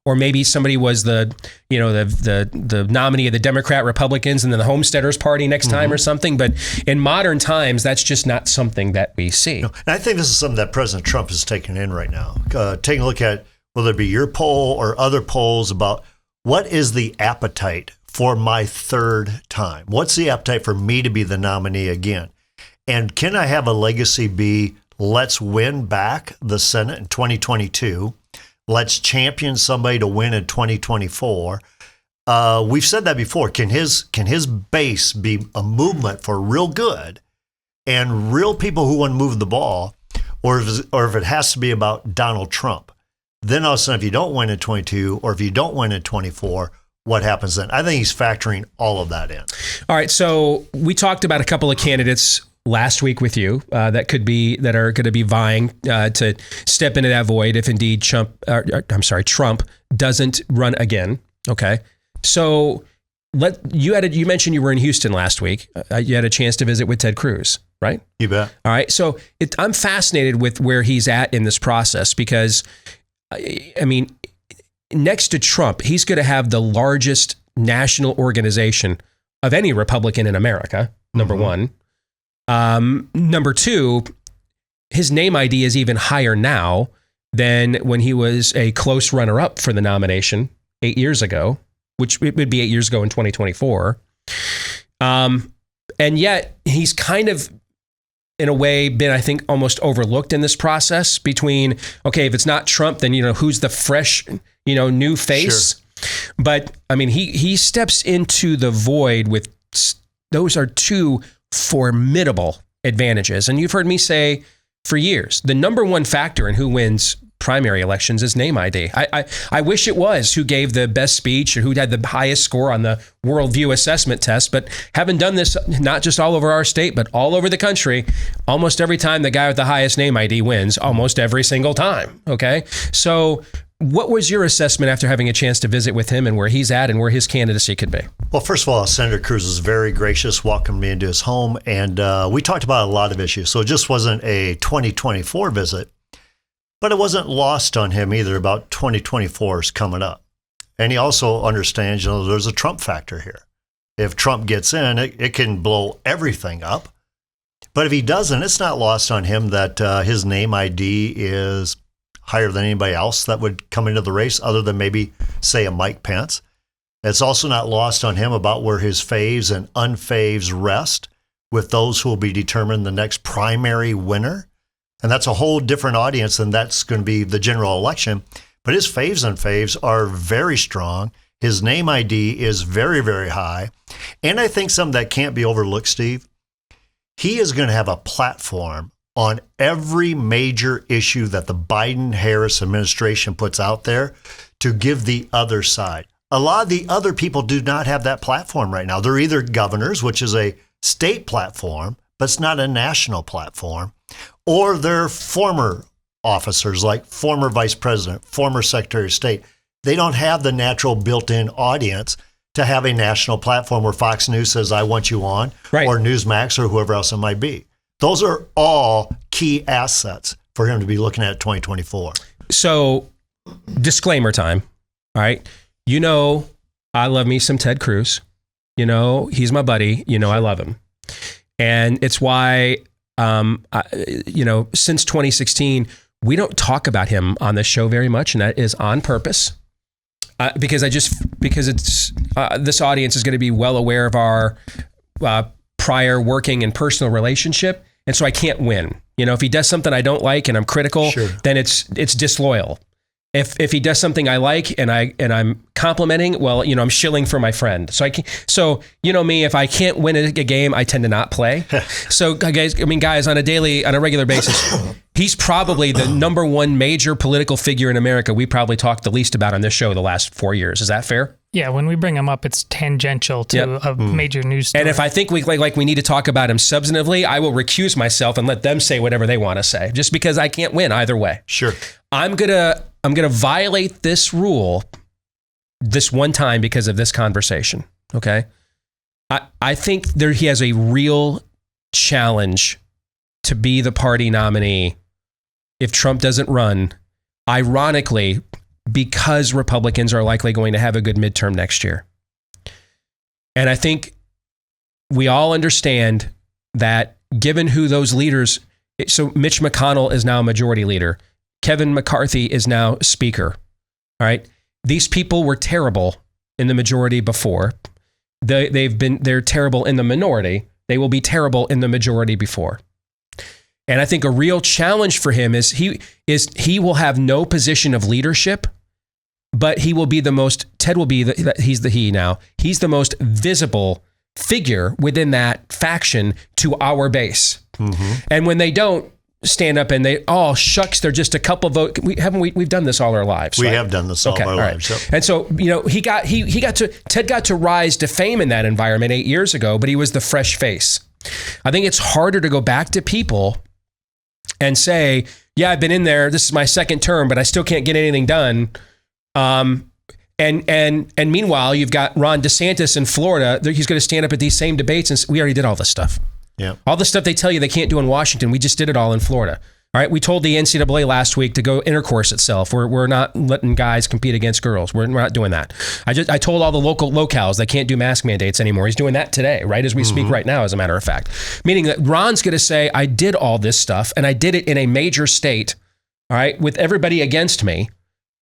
or maybe somebody was the nominee of the Democrat Republicans and then the Homesteaders Party next time or something. But in modern times, that's just not something that we see.
No, and I think this is something that President Trump is taking in right now. Taking a look at whether it be your poll or other polls about what is the appetite for my third time? What's the appetite for me to be the nominee again? And can I have a legacy be, let's win back the Senate in 2022. Let's champion somebody to win in 2024. We've said that before. Can his base be a movement for real good and real people who want to move the ball, or if it has to be about Donald Trump? Then all of a sudden, if you don't win in 22 or if you don't win in 24, what happens then? I think he's factoring all of that in.
All right. So we talked about a couple of candidates last week with you that are going to be vying to step into that void if indeed Trump doesn't run again. Okay. So you mentioned you were in Houston last week. You had a chance to visit with Ted Cruz, right?
You bet.
All right. So I'm fascinated with where he's at in this process because, I mean, next to Trump, he's going to have the largest national organization of any Republican in America, number one. Number two, his name ID is even higher now than when he was a close runner-up for the nomination 8 years ago, which it would be 8 years ago in 2024. And yet he's kind of, in a way, been, I think, almost overlooked in this process between, okay, if it's not Trump, then, who's the fresh, new face? Sure. But I mean, he steps into the void with, those are two formidable advantages. And you've heard me say for years, the number one factor in who wins primary elections is name ID. I wish it was who gave the best speech or who had the highest score on the worldview assessment test, but having done this not just all over our state, but all over the country, almost every time the guy with the highest name ID wins, almost every single time. Okay. So what was your assessment after having a chance to visit with him and where he's at and where his candidacy could be?
Well, first of all, Senator Cruz was very gracious, welcomed me into his home, and we talked about a lot of issues. So it just wasn't a 2024 visit, but it wasn't lost on him either about 2024 is coming up. And he also understands, there's a Trump factor here. If Trump gets in, it can blow everything up. But if he doesn't, it's not lost on him that his name ID is higher than anybody else that would come into the race, other than maybe, say, a Mike Pence. It's also not lost on him about where his faves and unfaves rest with those who will be determined the next primary winner. And that's a whole different audience than that's going to be the general election. But his faves and faves are very strong. His name ID is very, very high. And I think something that can't be overlooked, Steve, he is going to have a platform on every major issue that the Biden-Harris administration puts out there to give the other side. A lot of the other people do not have that platform right now. They're either governors, which is a state platform, but it's not a national platform, or they're former officers like former vice president, former secretary of state. They don't have the natural built-in audience to have a national platform where Fox News says, I want you on, right, or Newsmax or whoever else it might be. Those are all key assets for him to be looking at 2024.
So, disclaimer time. All right. I love me some Ted Cruz. He's my buddy. I love him. And it's why, since 2016, we don't talk about him on this show very much. And that is on purpose. Because it's this audience is going to be well aware of our prior working and personal relationship. And so I can't win. If he does something I don't like and I'm critical, sure, then it's disloyal. If he does something I like and I'm complimenting, well, I'm shilling for my friend. So me, if I can't win a game, I tend to not play. So guys, on a regular basis, he's probably the number one major political figure in America we probably talked the least about on this show the last 4 years. Is that fair?
Yeah, when we bring him up, it's tangential to a major news story.
And if I think we need to talk about him substantively, I will recuse myself and let them say whatever they want to say, just because I can't win either way.
Sure.
I'm gonna violate this rule this one time because of this conversation. Okay. I think he has a real challenge to be the party nominee if Trump doesn't run, ironically, because Republicans are likely going to have a good midterm next year. And I think we all understand that given who those leaders, so Mitch McConnell is now majority leader. Kevin McCarthy is now speaker. All right. These people were terrible in the majority before. they're terrible in the minority. They will be terrible in the majority before. And I think a real challenge for him is he will have no position of leadership, but he will be the most, Ted will be, he's the most visible figure within that faction to our base. Mm-hmm. And when they don't stand up and shucks, they're just a couple vote. We've done this all our lives.
We
right?
have done this all our lives. Yep.
And so, Ted got to rise to fame in that environment 8 years ago, but he was the fresh face. I think it's harder to go back to people and say, yeah, I've been in there. This is my second term, but I still can't get anything done. And meanwhile, you've got Ron DeSantis in Florida. He's going to stand up at these same debates and we already did all this stuff.
Yeah.
All the stuff they tell you they can't do in Washington, we just did it all in Florida. All right. We told the NCAA last week to go intercourse itself. We're not letting guys compete against girls. We're not doing that. I told all the local locales they can't do mask mandates anymore. He's doing that today, right? As we speak right now, as a matter of fact. Meaning that Ron's going to say, I did all this stuff and I did it in a major state, all right, with everybody against me.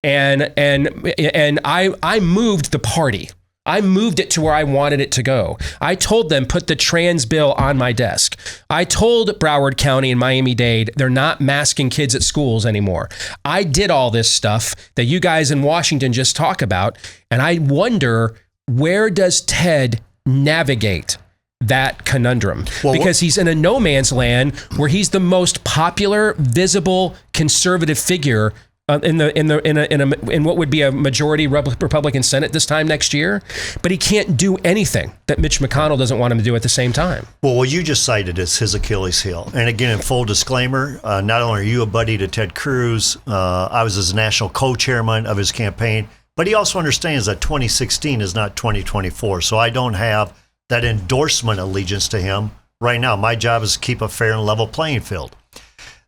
And I moved the party. I moved it to where I wanted it to go. I told them, put the trans bill on my desk. I told Broward County and Miami-Dade, they're not masking kids at schools anymore. I did all this stuff that you guys in Washington just talk about. And I wonder, where does Ted navigate that conundrum? Because he's in a no man's land where he's the most popular, visible, conservative figure in what would be a majority Republican Senate this time next year, but he can't do anything that Mitch McConnell doesn't want him to do at the same time.
Well, what you just cited is his Achilles heel. And again, in full disclaimer, not only are you a buddy to Ted Cruz, I was his national co-chairman of his campaign, but he also understands that 2016 is not 2024. So I don't have that endorsement allegiance to him right now. My job is to keep a fair and level playing field.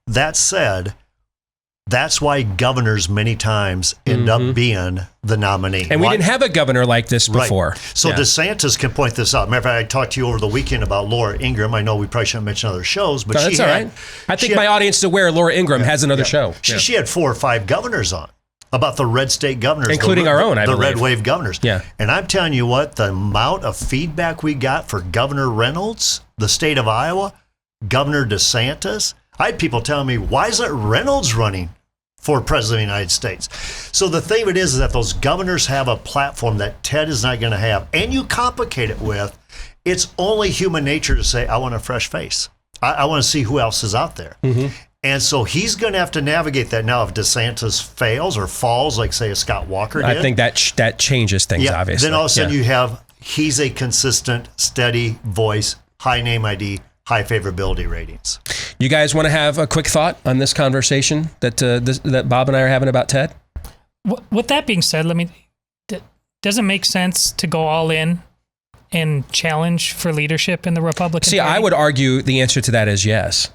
That said, that's why governors many times end up being the nominee.
And we didn't have a governor like this before.
Right. So DeSantis can point this out. Matter of fact, I talked to you over the weekend about Laura Ingraham. I know we probably shouldn't mention other shows, but
that's all right. I think my audience is aware Laura Ingraham has another show.
She had 4 or 5 governors on about the red state governors.
Including our own, I believe.
The red wave governors.
Yeah.
And I'm telling you what, the amount of feedback we got for Governor Reynolds, the state of Iowa, Governor DeSantis, I had people telling me, why isn't Reynolds running for president of the United States? So the thing of it is that those governors have a platform that Ted is not going to have. And you complicate it with, it's only human nature to say, I want a fresh face. I want to see who else is out there. Mm-hmm. And so he's going to have to navigate that. Now, if DeSantis fails or falls, like say a Scott Walker did,
I think that changes things, obviously.
Then all of a sudden he's a consistent, steady voice, high name ID, high favorability ratings.
You guys want to have a quick thought on this conversation that Bob and I are having about Ted?
With that being said, does it make sense to go all in and challenge for leadership in the Republican Party?
I would argue the answer to that is yes.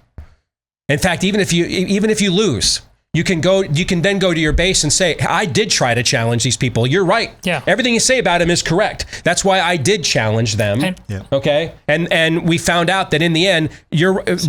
In fact, even if you lose, you can then go to your base and say, I did try to challenge these people. You're right.
Yeah.
Everything you say about them is correct. That's why I did challenge them. Okay. And we found out that in the end,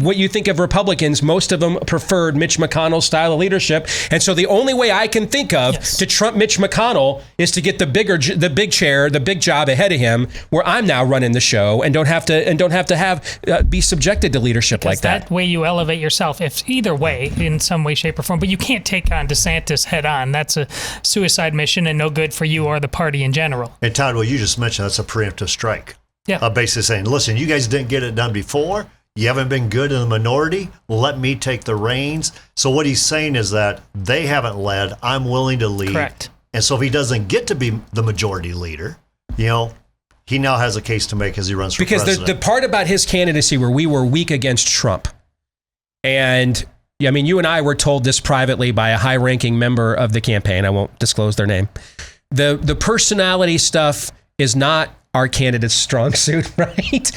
what you think of Republicans, most of them preferred Mitch McConnell's style of leadership. And so the only way I can think of to trump Mitch McConnell is to get the big chair, the big job ahead of him, where I'm now running the show and don't have to be subjected to leadership like that.
That way you elevate yourself. If either way, in some way, shape, or form. But you can't take on DeSantis head on. That's a suicide mission and no good for you or the party in general.
And Todd, what you just mentioned, that's a preemptive strike.
Yeah.
Basically saying, listen, you guys didn't get it done before. You haven't been good in the minority. Let me take the reins. So what he's saying is that they haven't led. I'm willing to lead.
Correct.
And so if he doesn't get to be the majority leader, he now has a case to make as he runs for president.
Because the part about his candidacy where we were weak against Trump, and I mean, you and I were told this privately by a high-ranking member of the campaign. I won't disclose their name. The personality stuff is not our candidate's strong suit, right?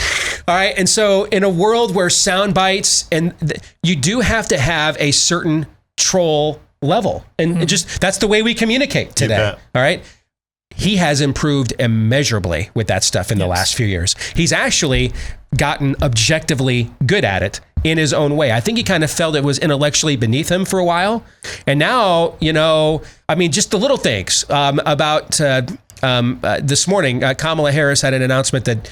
All right. And so in a world where sound bites, you do have to have a certain troll level. And that's the way we communicate today. All right. He has improved immeasurably with that stuff in the last few years. He's actually gotten objectively good at it in his own way. I think he kind of felt it was intellectually beneath him for a while. And now, just the little things about this morning, Kamala Harris had an announcement that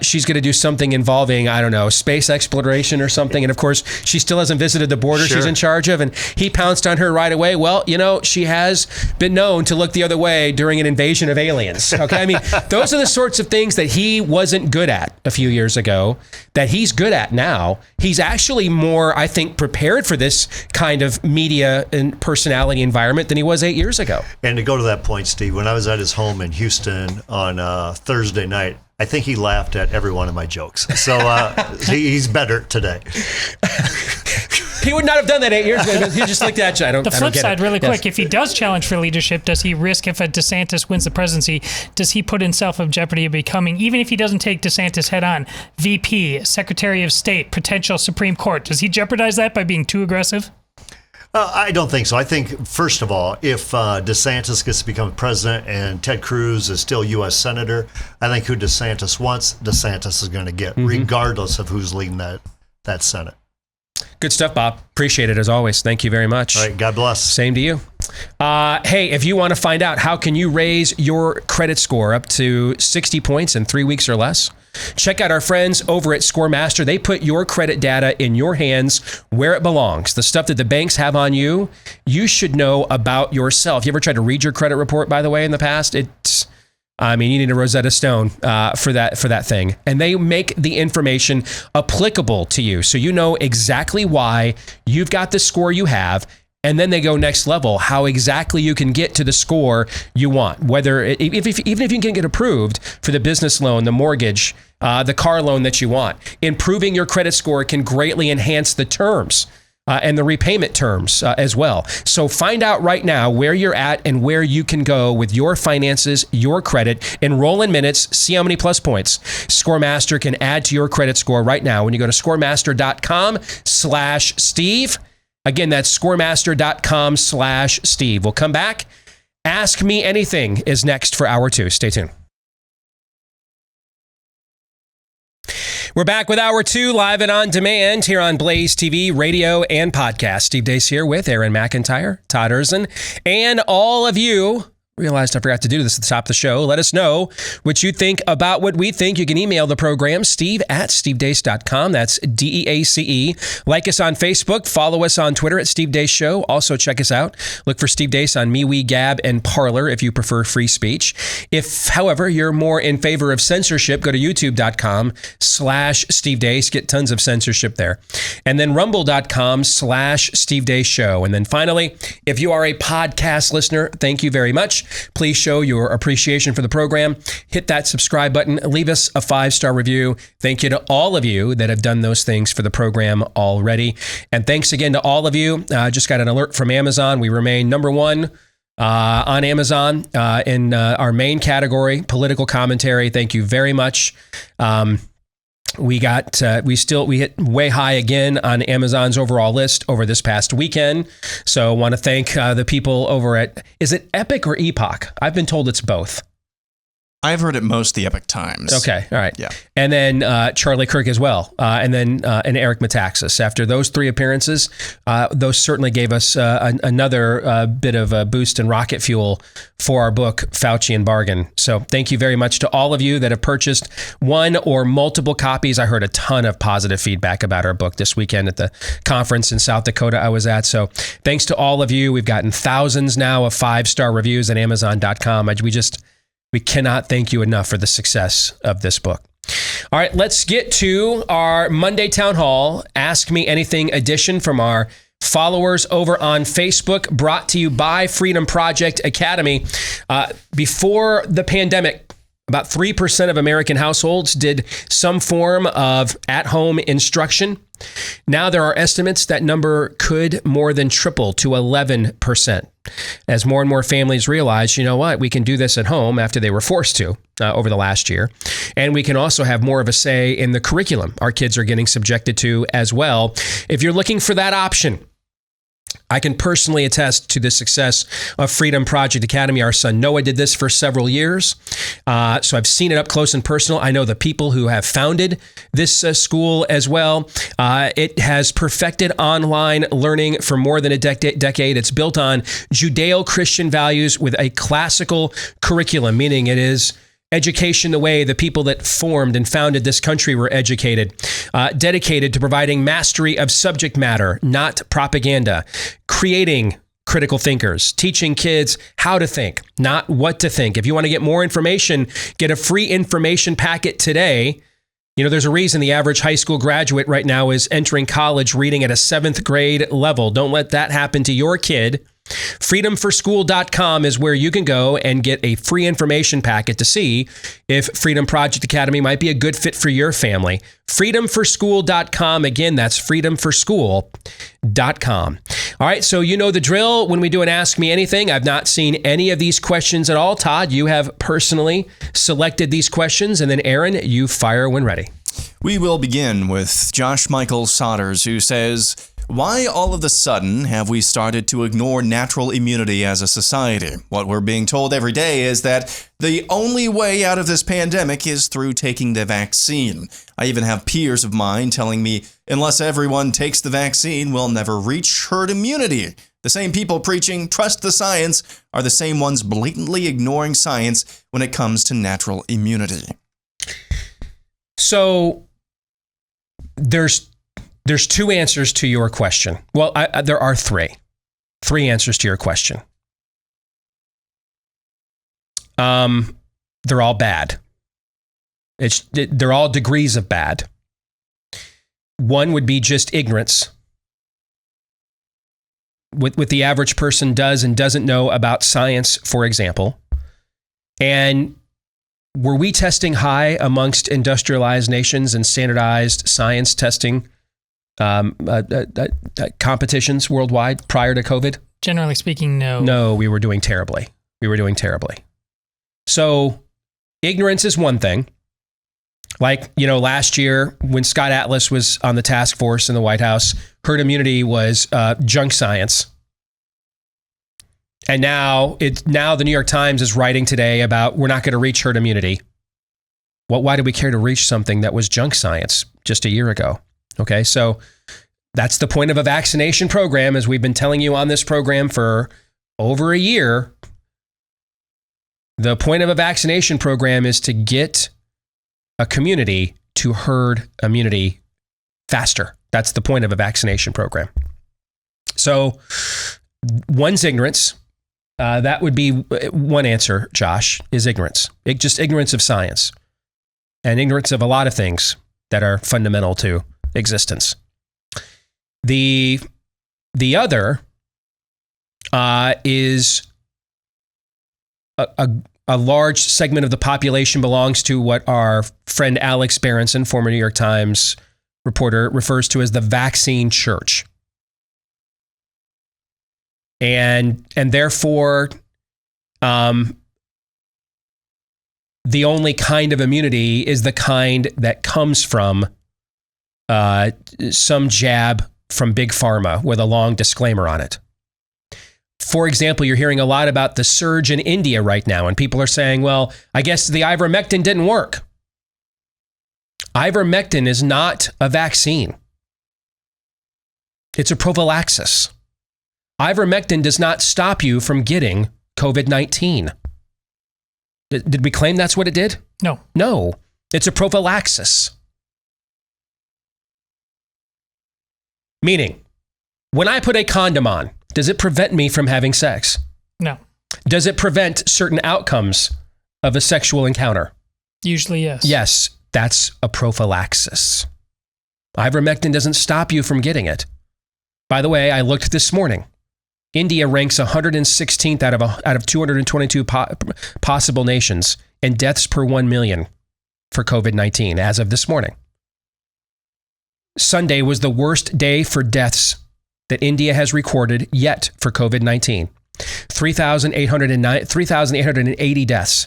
she's going to do something involving, I don't know, space exploration or something. And of course, she still hasn't visited the border she's in charge of. And he pounced on her right away. Well, you know, she has been known to look the other way during an invasion of aliens. Okay. I mean, those are the sorts of things that he wasn't good at a few years ago that he's good at now. He's actually more, I think, prepared for this kind of media and personality environment than he was 8 years ago.
And to go to that point, Steve, when I was at his home in Houston on Thursday night, I think he laughed at every one of my jokes. So he's better today.
He would not have done that 8 years ago. He just looked at you.
The flip side, really quick, if he does challenge for leadership, does he risk, if a DeSantis wins the presidency, does he put himself in jeopardy of becoming, even if he doesn't take DeSantis head on, VP, Secretary of State, potential Supreme Court? Does he jeopardize that by being too aggressive?
I don't think so. I think, first of all, if DeSantis gets to become president and Ted Cruz is still U.S. Senator, I think who DeSantis wants, DeSantis is going to get, regardless of who's leading that Senate.
Good stuff, Bob. Appreciate it as always. Thank you very much.
All right, God bless.
Same to you. Hey, if you want to find out how can you raise your credit score up to 60 points in 3 weeks or less, check out our friends over at ScoreMaster. They put your credit data in your hands where it belongs. The stuff that the banks have on you, you should know about yourself. You ever tried to read your credit report, by the way, in the past? You need a Rosetta Stone for that thing. And they make the information applicable to you. So you know exactly why you've got the score you have. And then they go next level, how exactly you can get to the score you want. Even if you can get approved for the business loan, the mortgage, the car loan that you want. Improving your credit score can greatly enhance the terms and the repayment terms as well. So find out right now where you're at and where you can go with your finances, your credit. Enroll in minutes. See how many plus points ScoreMaster can add to your credit score right now when you go to scoremaster.com/Steve. Again, that's scoremaster.com/Steve. We'll come back. Ask Me Anything is next for hour 2. Stay tuned. We're back with hour 2, live and on demand here on Blaze TV, radio, and podcast. Steve Deace here with Aaron McIntyre, Todd Erzin, and all of you. Realized I forgot to do this at the top of the show. Let us know what you think about what we think. You can email the program, steve@stevedeace.com. That's DEACE. Like us on Facebook. Follow us on Twitter at Steve Deace Show. Also check us out. Look for Steve Deace on MeWe, Gab, and Parler if you prefer free speech. If, however, you're more in favor of censorship, go to youtube.com/Steve Deace. Get tons of censorship there. And then rumble.com/Steve Deace Show. And then finally, if you are a podcast listener, thank you very much. Please show your appreciation for the program. Hit that subscribe button. Leave us a 5-star review. Thank you to all of you that have done those things for the program already. And thanks again to all of you. Just got an alert from Amazon. We remain number 1 on Amazon in our main category, political commentary. Thank you very much. We hit way high again on Amazon's overall list over this past weekend. So I want to thank the people over at, is it Epic or Epoch? I've been told it's both.
I've heard it most the Epic Times.
Okay, all right.
Yeah.
And then Charlie Kirk as well. And then Eric Metaxas. After those 3 appearances, those certainly gave us another bit of a boost and rocket fuel for our book, Fauci and Bargain. So thank you very much to all of you that have purchased 1 or multiple copies. I heard a ton of positive feedback about our book this weekend at the conference in South Dakota I was at. So thanks to all of you. We've gotten thousands now of 5-star reviews at Amazon.com. We cannot thank you enough for the success of this book. All right, let's get to our Monday Town Hall Ask Me Anything edition from our followers over on Facebook, brought to you by Freedom Project Academy. Before the pandemic, about 3% of American households did some form of at-home instruction. Now there are estimates that number could more than triple to 11%. As more and more families realize, you know what, we can do this at home after they were forced to over the last year. And we can also have more of a say in the curriculum our kids are getting subjected to as well. If you're looking for that option, I can personally attest to the success of Freedom Project Academy. Our son Noah did this for several years. So I've seen it up close and personal. I know the people who have founded this school as well. It has perfected online learning for more than a decade. It's built on Judeo-Christian values with a classical curriculum, meaning it is education the way the people that formed and founded this country were educated, dedicated to providing mastery of subject matter, not propaganda, creating critical thinkers, teaching kids how to think, not what to think. If you want to get more information, get a free information packet today. You know, there's a reason the average high school graduate right now is entering college reading at a 7th grade level. Don't let that happen to your kid. freedomforschool.com is where you can go and get a free information packet to see if Freedom Project Academy might be a good fit for your family. freedomforschool.com. Again, that's freedomforschool.com. All right, so you know the drill when we do an Ask Me Anything. I've not seen any of these questions at all. Todd, you have personally selected these questions, and then Aaron, you fire when ready.
We will begin with Josh Michael Sodders, who says, why all of a sudden have we started to ignore natural immunity as a society? What we're being told every day is that the only way out of this pandemic is through taking the vaccine. I even have peers of mine telling me, unless everyone takes the vaccine, we'll never reach herd immunity. The same people preaching trust the science are the same ones blatantly ignoring science when it comes to natural immunity.
So there's two answers to your question. Well, there are three answers to your question. They're all bad. They're all degrees of bad. One would be just ignorance. What the average person does and doesn't know about science, for example. And were we testing high amongst industrialized nations and standardized science testing competitions worldwide prior to COVID?
Generally speaking, no.
No, we were doing terribly. So ignorance is one thing. Like, you know, last year when Scott Atlas was on the task force in the White House, herd immunity was junk science. And now the New York Times is writing today about we're not going to reach herd immunity. Well, why did we care to reach something that was junk science just a year ago? Okay, so that's the point of a vaccination program, as we've been telling you on this program for over a year. The point of a vaccination program is to get a community to herd immunity faster. That's the point of a vaccination program. So one's ignorance. That would be one answer, Josh, is ignorance. Just ignorance of science and ignorance of a lot of things that are fundamental to existence. The other is a large segment of the population belongs to what our friend Alex Berenson, former New York Times reporter, refers to as the vaccine church. And therefore, the only kind of immunity is the kind that comes from some jab from Big Pharma with a long disclaimer on it. For example, you're hearing a lot about the surge in India right now, and people are saying, well, I guess the ivermectin didn't work. Ivermectin is not a vaccine. It's a prophylaxis. Ivermectin does not stop you from getting COVID-19. Did we claim that's what it did? No. It's a prophylaxis. Meaning, when I put a condom on, does it prevent me from having sex?
No.
Does it prevent certain outcomes of a sexual encounter?
Usually, yes.
Yes, that's a prophylaxis. Ivermectin doesn't stop you from getting it. By the way, I looked this morning. India ranks 116th out of 222 possible nations in deaths per 1 million for COVID-19 as of this morning. Sunday was the worst day for deaths that India has recorded yet for COVID-19. 3,880 deaths.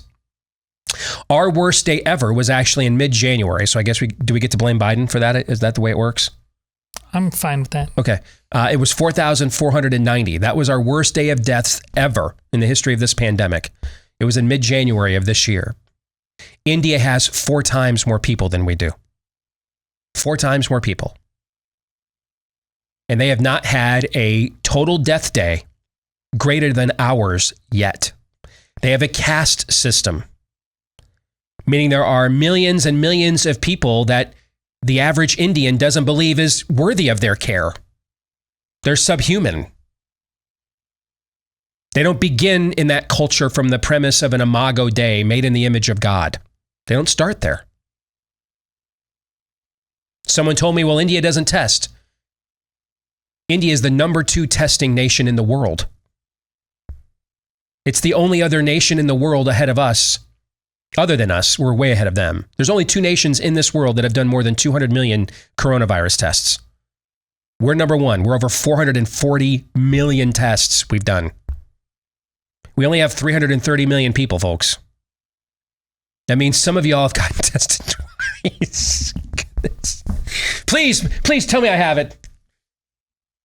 Our worst day ever was actually in mid-January. So I guess do we get to blame Biden for that? Is that the way it works?
I'm fine with that.
Okay. It was 4,490. That was our worst day of deaths ever in the history of this pandemic. It was in mid-January of this year. India has 4 times more people than we do. 4 times more people. And they have not had a total death day greater than ours yet. They have a caste system, meaning there are millions and millions of people that the average Indian doesn't believe is worthy of their care. They're subhuman. They don't begin in that culture from the premise of an imago Dei, made in the image of God. They don't start there. Someone told me, well, India doesn't test. India is the number 2 testing nation in the world. It's the only other nation in the world ahead of us. Other than us, we're way ahead of them. There's only 2 nations in this world that have done more than 200 million coronavirus tests. We're number 1. We're over 440 million tests we've done. We only have 330 million people, folks. That means some of y'all have gotten tested twice. Goodness. Please tell me I have it.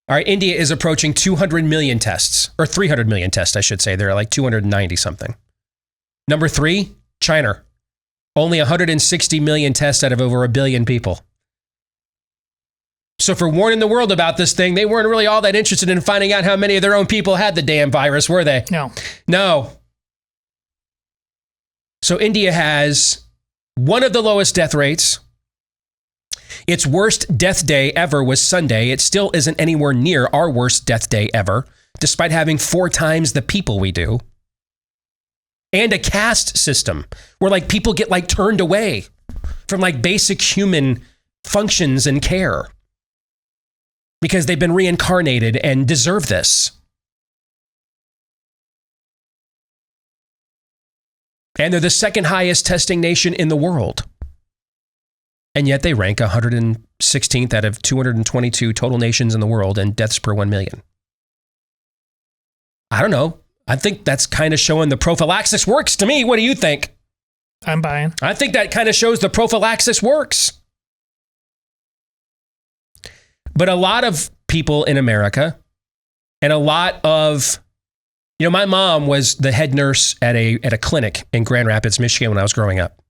All right, India is approaching 200 million tests, or 300 million tests, I should say. They're like 290 something. Number 3, China. Only 160 million tests out of over 1 billion people. So for warning the world about this thing, they weren't really all that interested in finding out how many of their own people had the damn virus, were they? No. So India has one of the lowest death rates. Its worst death day ever was Sunday. It still isn't anywhere near our worst death day ever, despite having 4 times the people we do. And a caste system where like people get like turned away from like basic human functions and care because they've been reincarnated and deserve this. And they're the second highest testing nation in the world. And yet they rank 116th out of 222 total nations in the world in deaths per 1 million. I don't know. I think that's kind of showing the prophylaxis works to me. What do you think?
I'm buying.
I think that kind of shows the prophylaxis works. But a lot of people in America and a lot of, my mom was the head nurse at a clinic in Grand Rapids, Michigan when I was growing up.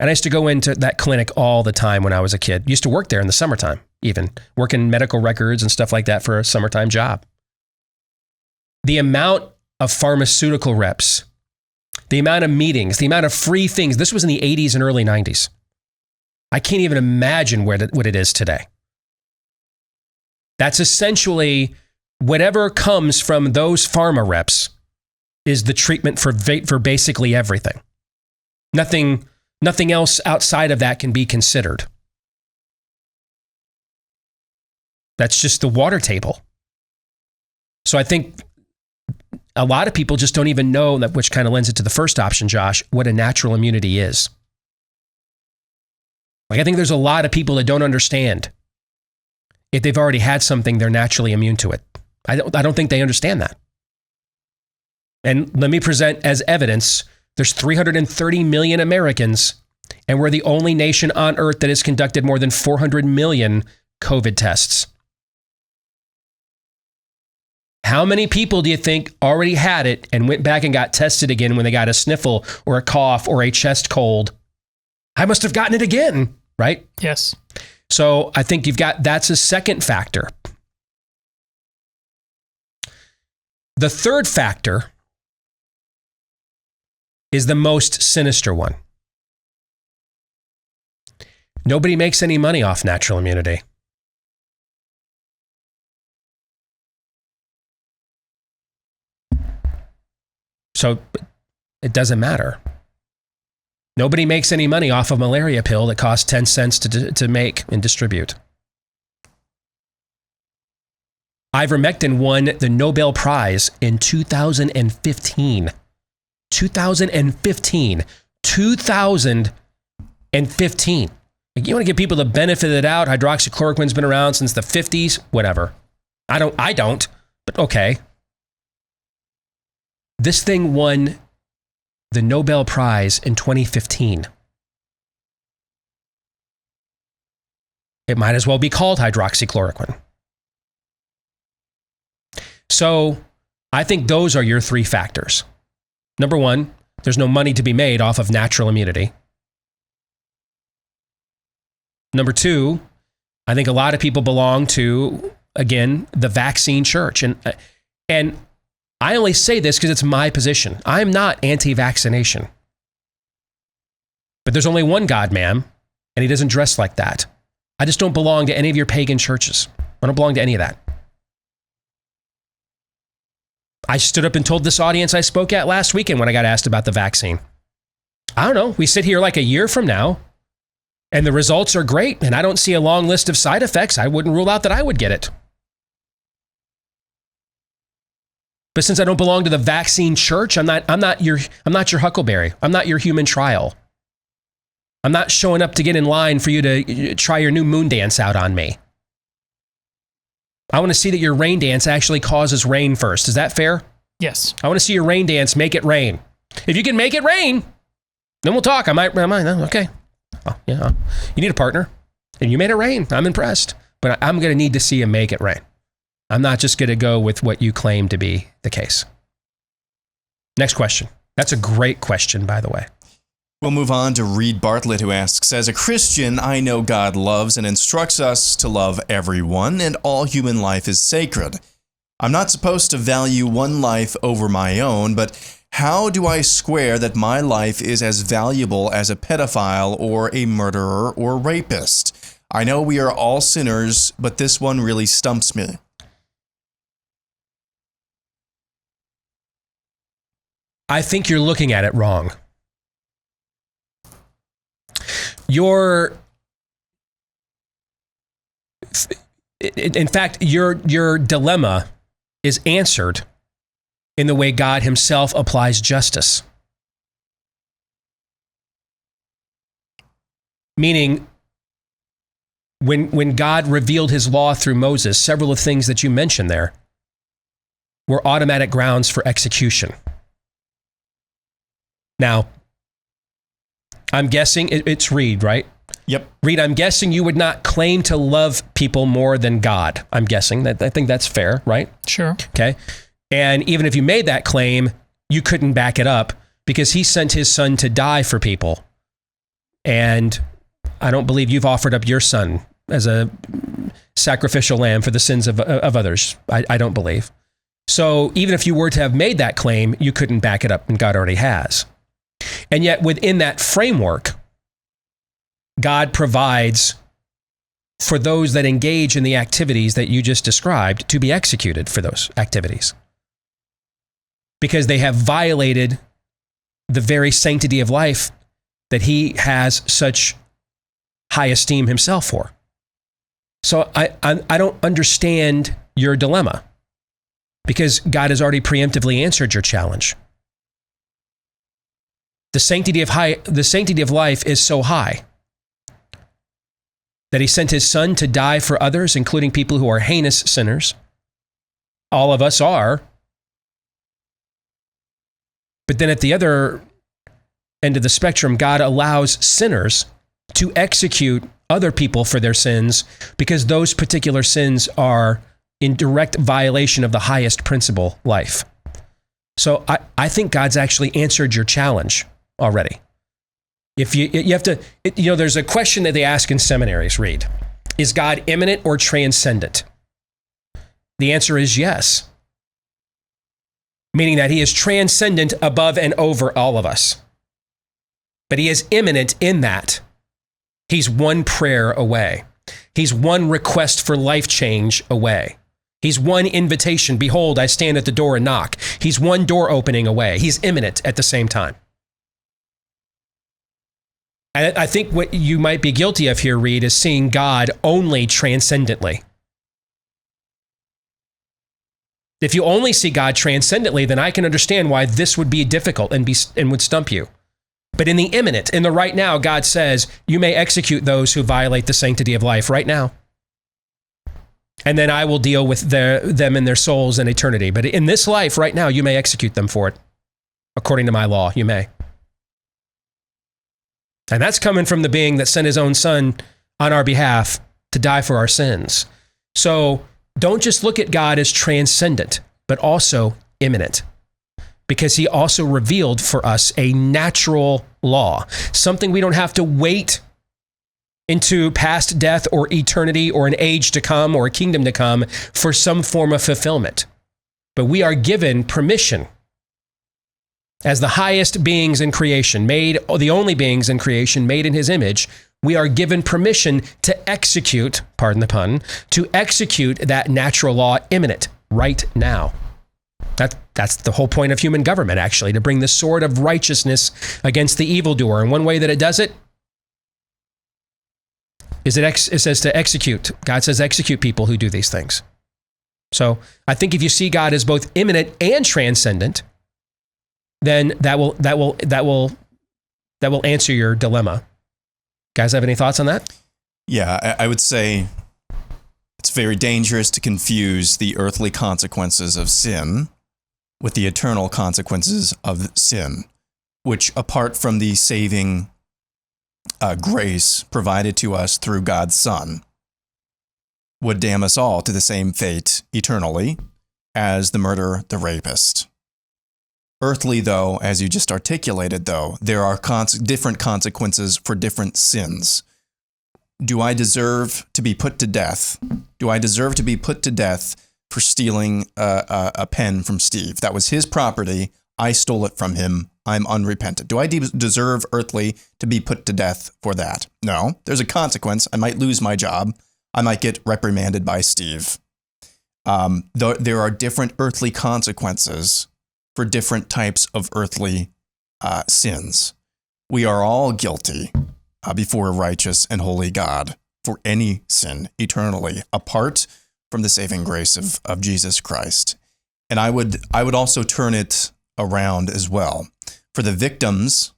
And I used to go into that clinic all the time when I was a kid. Used to work there in the summertime, even working medical records and stuff like that for a summertime job. The amount of pharmaceutical reps, the amount of meetings, the amount of free things. This was in the 80s and early 90s. I can't even imagine what it is today. That's essentially whatever comes from those pharma reps is the treatment for basically everything. Nothing else outside of that can be considered. That's just the water table. So I think a lot of people just don't even know, that, which kind of lends it to the first option, Josh, what a natural immunity is. Like, I think there's a lot of people that don't understand. If they've already had something, they're naturally immune to it. I don't think they understand that. And let me present as evidence, there's 330 million Americans, and we're the only nation on earth that has conducted more than 400 million COVID tests. How many people do you think already had it and went back and got tested again when they got a sniffle or a cough or a chest cold? I must have gotten it again, right?
Yes.
So I think that's a second factor. The third factor is the most sinister one. Nobody makes any money off natural immunity. So it doesn't matter. Nobody makes any money off a malaria pill that costs 10 cents to make and distribute. Ivermectin won the Nobel Prize in 2015. 2015. Like, you want to give people the benefit of the doubt? Hydroxychloroquine's been around since the 50s? Whatever. I don't, but okay. This thing won the Nobel Prize in 2015. it might as well be called hydroxychloroquine. So I think those are your three factors. Number one, there's no money to be made off of natural immunity. Number two, I think a lot of people belong to, again, the vaccine church. And I only say this because it's my position. I'm not anti-vaccination. But there's only one God, ma'am, and he doesn't dress like that. I just don't belong to any of your pagan churches. I don't belong to any of that. I stood up and told this audience I spoke at last weekend when I got asked about the vaccine. I don't know. We sit here like a year from now, and the results are great, and I don't see a long list of side effects. I wouldn't rule out that I would get it. But since I don't belong to the vaccine church, I'm not your Huckleberry. I'm not your human trial. I'm not showing up to get in line for you to try your new moon dance out on me. I want to see that your rain dance actually causes rain first. Is that fair?
Yes.
I want to see your rain dance make it rain. If you can make it rain, then we'll talk. I might okay. Oh, yeah. You need a partner. And you made it rain. I'm impressed. But I'm going to need to see you make it rain. I'm not just going to go with what you claim to be the case. Next question. That's a great question, by the way.
We'll move on to Reed Bartlett, who asks, as a Christian, I know God loves and instructs us to love everyone, and all human life is sacred. I'm not supposed to value one life over my own, but how do I square that my life is as valuable as a pedophile or a murderer or rapist? I know we are all sinners, but this one really stumps me.
I think you're looking at it wrong. In fact, your dilemma is answered in the way God himself applies justice. Meaning, when God revealed his law through Moses, several of the things that you mentioned there were automatic grounds for execution. Now, I'm guessing it's Reed, right?
Yep.
Reed, I'm guessing you would not claim to love people more than God. I'm guessing that. I think that's fair, right?
Sure.
Okay. And even if you made that claim, you couldn't back it up because he sent his son to die for people. And I don't believe you've offered up your son as a sacrificial lamb for the sins of others. I don't believe. So even if you were to have made that claim, you couldn't back it up, and God already has. And yet within that framework, God provides for those that engage in the activities that you just described to be executed for those activities. Because they have violated the very sanctity of life that he has such high esteem himself for. So I don't understand your dilemma because God has already preemptively answered your challenge. The sanctity of life is so high that he sent his son to die for others, including people who are heinous sinners. All of us are. But then at the other end of the spectrum, God allows sinners to execute other people for their sins because those particular sins are in direct violation of the highest principle, life. So I think God's actually answered your challenge already. If you have to, there's a question that they ask in seminaries, Reed. Is God immanent or transcendent? The answer is yes. Meaning that he is transcendent above and over all of us. But he is immanent in that he's one prayer away. He's one request for life change away. He's one invitation. Behold, I stand at the door and knock. He's one door opening away. He's immanent at the same time. And I think what you might be guilty of here, Reed, is seeing God only transcendently. If you only see God transcendently, then I can understand why this would be difficult and would stump you. But in the imminent, in the right now, God says, you may execute those who violate the sanctity of life right now. And then I will deal with them and their souls in eternity. But in this life right now, you may execute them for it. According to my law, you may. And that's coming from the being that sent his own son on our behalf to die for our sins. So don't just look at God as transcendent, but also immanent, because he also revealed for us a natural law, something we don't have to wait into past death or eternity or an age to come or a kingdom to come for some form of fulfillment. But we are given permission as the highest beings in creation, made the only beings in creation made in his image. We are given permission to execute, pardon the pun, to execute that natural law imminent right now. That's the whole point of human government, actually, to bring the sword of righteousness against the evildoer. And one way that it does it is it says to execute. God says execute people who do these things. So I think if you see God as both immanent and transcendent, then that will answer your dilemma. Guys, have any thoughts on that?
Yeah, I would say it's very dangerous to confuse the earthly consequences of sin with the eternal consequences of sin, which, apart from the saving grace provided to us through God's Son, would damn us all to the same fate eternally as the murderer, the rapist. Earthly, though, as you just articulated, though, there are different consequences for different sins. Do I deserve to be put to death? Do I deserve to be put to death for stealing a pen from Steve? That was his property. I stole it from him. I'm unrepentant. Do I deserve earthly to be put to death for that? No. There's a consequence. I might lose my job. I might get reprimanded by Steve. There are different earthly consequences for different types of earthly sins. We are all guilty before a righteous and holy God for any sin eternally, apart from the saving grace of Jesus Christ. And I would also turn it around as well. For the victims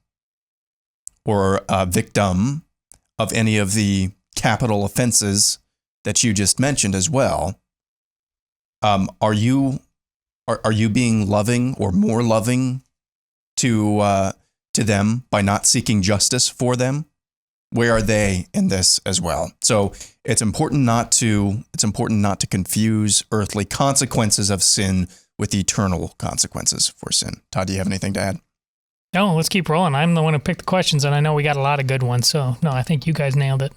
or victim of any of the capital offenses that you just mentioned as well, are you being loving or more loving to them by not seeking justice for them? Where are they in this as well? So it's important not to confuse earthly consequences of sin with eternal consequences for sin. Todd, do you have anything to add?
No, let's keep rolling. I'm the one who picked the questions, and I know we got a lot of good ones. So no, I think you guys nailed it.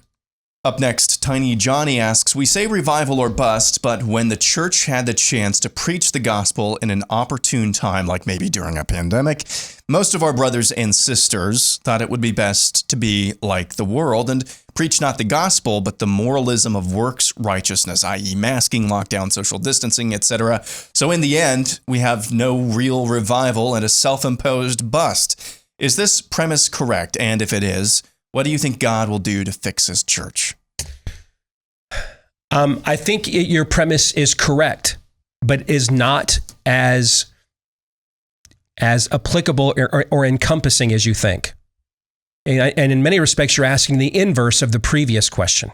Up next, Tiny Johnny asks, we say revival or bust, but when the church had the chance to preach the gospel in an opportune time, like maybe during a pandemic, most of our brothers and sisters thought it would be best to be like the world and preach not the gospel, but the moralism of works righteousness, i.e. masking, lockdown, social distancing, etc. So in the end, we have no real revival and a self-imposed bust. Is this premise correct? And if it is, what do you think God will do to fix his church?
I think your premise is correct, but is not as applicable or encompassing as you think. And in many respects, you're asking the inverse of the previous question.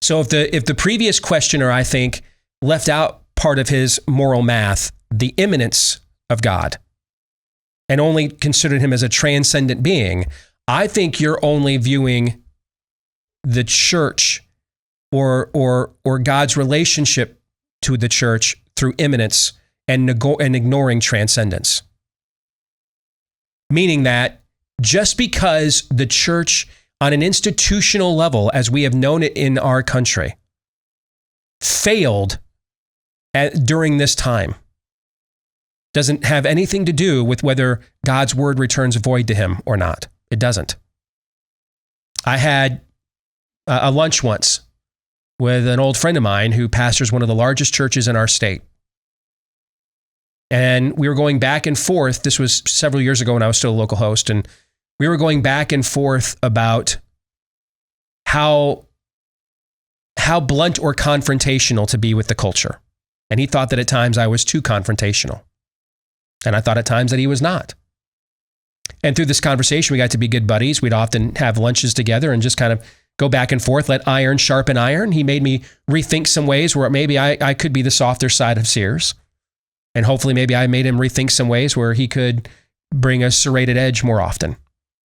So if the previous questioner, I think, left out part of his moral math, the immanence of God, and only considered him as a transcendent being, I think you're only viewing the church or God's relationship to the church through immanence and ignoring transcendence. Meaning that just because the church on an institutional level, as we have known it in our country, failed during this time, doesn't have anything to do with whether God's word returns void to him or not. It doesn't. I had a lunch once with an old friend of mine who pastors one of the largest churches in our state. And we were going back and forth. This was several years ago when I was still a local host. And we were going back and forth about how blunt or confrontational to be with the culture. And he thought that at times I was too confrontational. And I thought at times that he was not. And through this conversation, we got to be good buddies. We'd often have lunches together and just kind of go back and forth, let iron sharpen iron. He made me rethink some ways where maybe I could be the softer side of Sears. And hopefully maybe I made him rethink some ways where he could bring a serrated edge more often.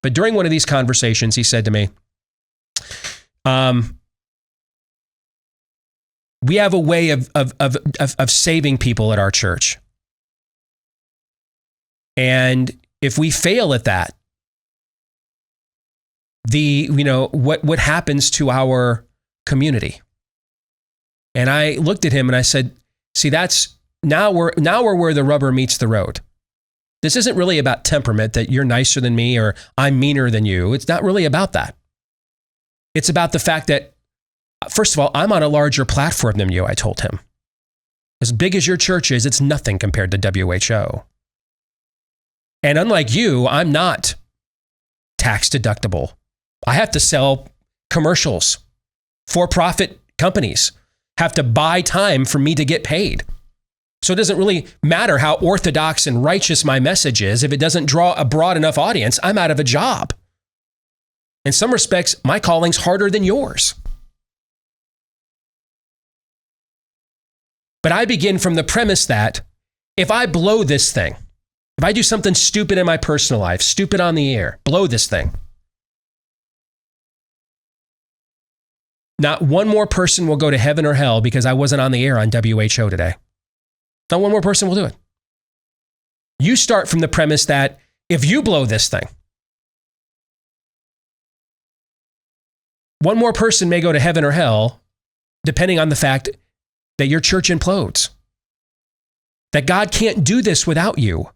But during one of these conversations, he said to me, We have a way of saving people at our church. And if we fail at that, what happens to our community? And I looked at him and I said, see, that's now we're where the rubber meets the road. This isn't really about temperament, that you're nicer than me or I'm meaner than you. It's not really about that. It's about the fact that, first of all, I'm on a larger platform than you, I told him. As big as your church is, it's nothing compared to WHO. And unlike you, I'm not tax deductible. I have to sell commercials. For-profit companies have to buy time for me to get paid. So it doesn't really matter how orthodox and righteous my message is. If it doesn't draw a broad enough audience, I'm out of a job. In some respects, my calling's harder than yours. But I begin from the premise that if I blow this thing, if I do something stupid in my personal life, stupid on the air, blow this thing, not one more person will go to heaven or hell because I wasn't on the air on WHO today. Not one more person will do it. You start from the premise that if you blow this thing, one more person may go to heaven or hell, depending on the fact that your church implodes. That God can't do this without you.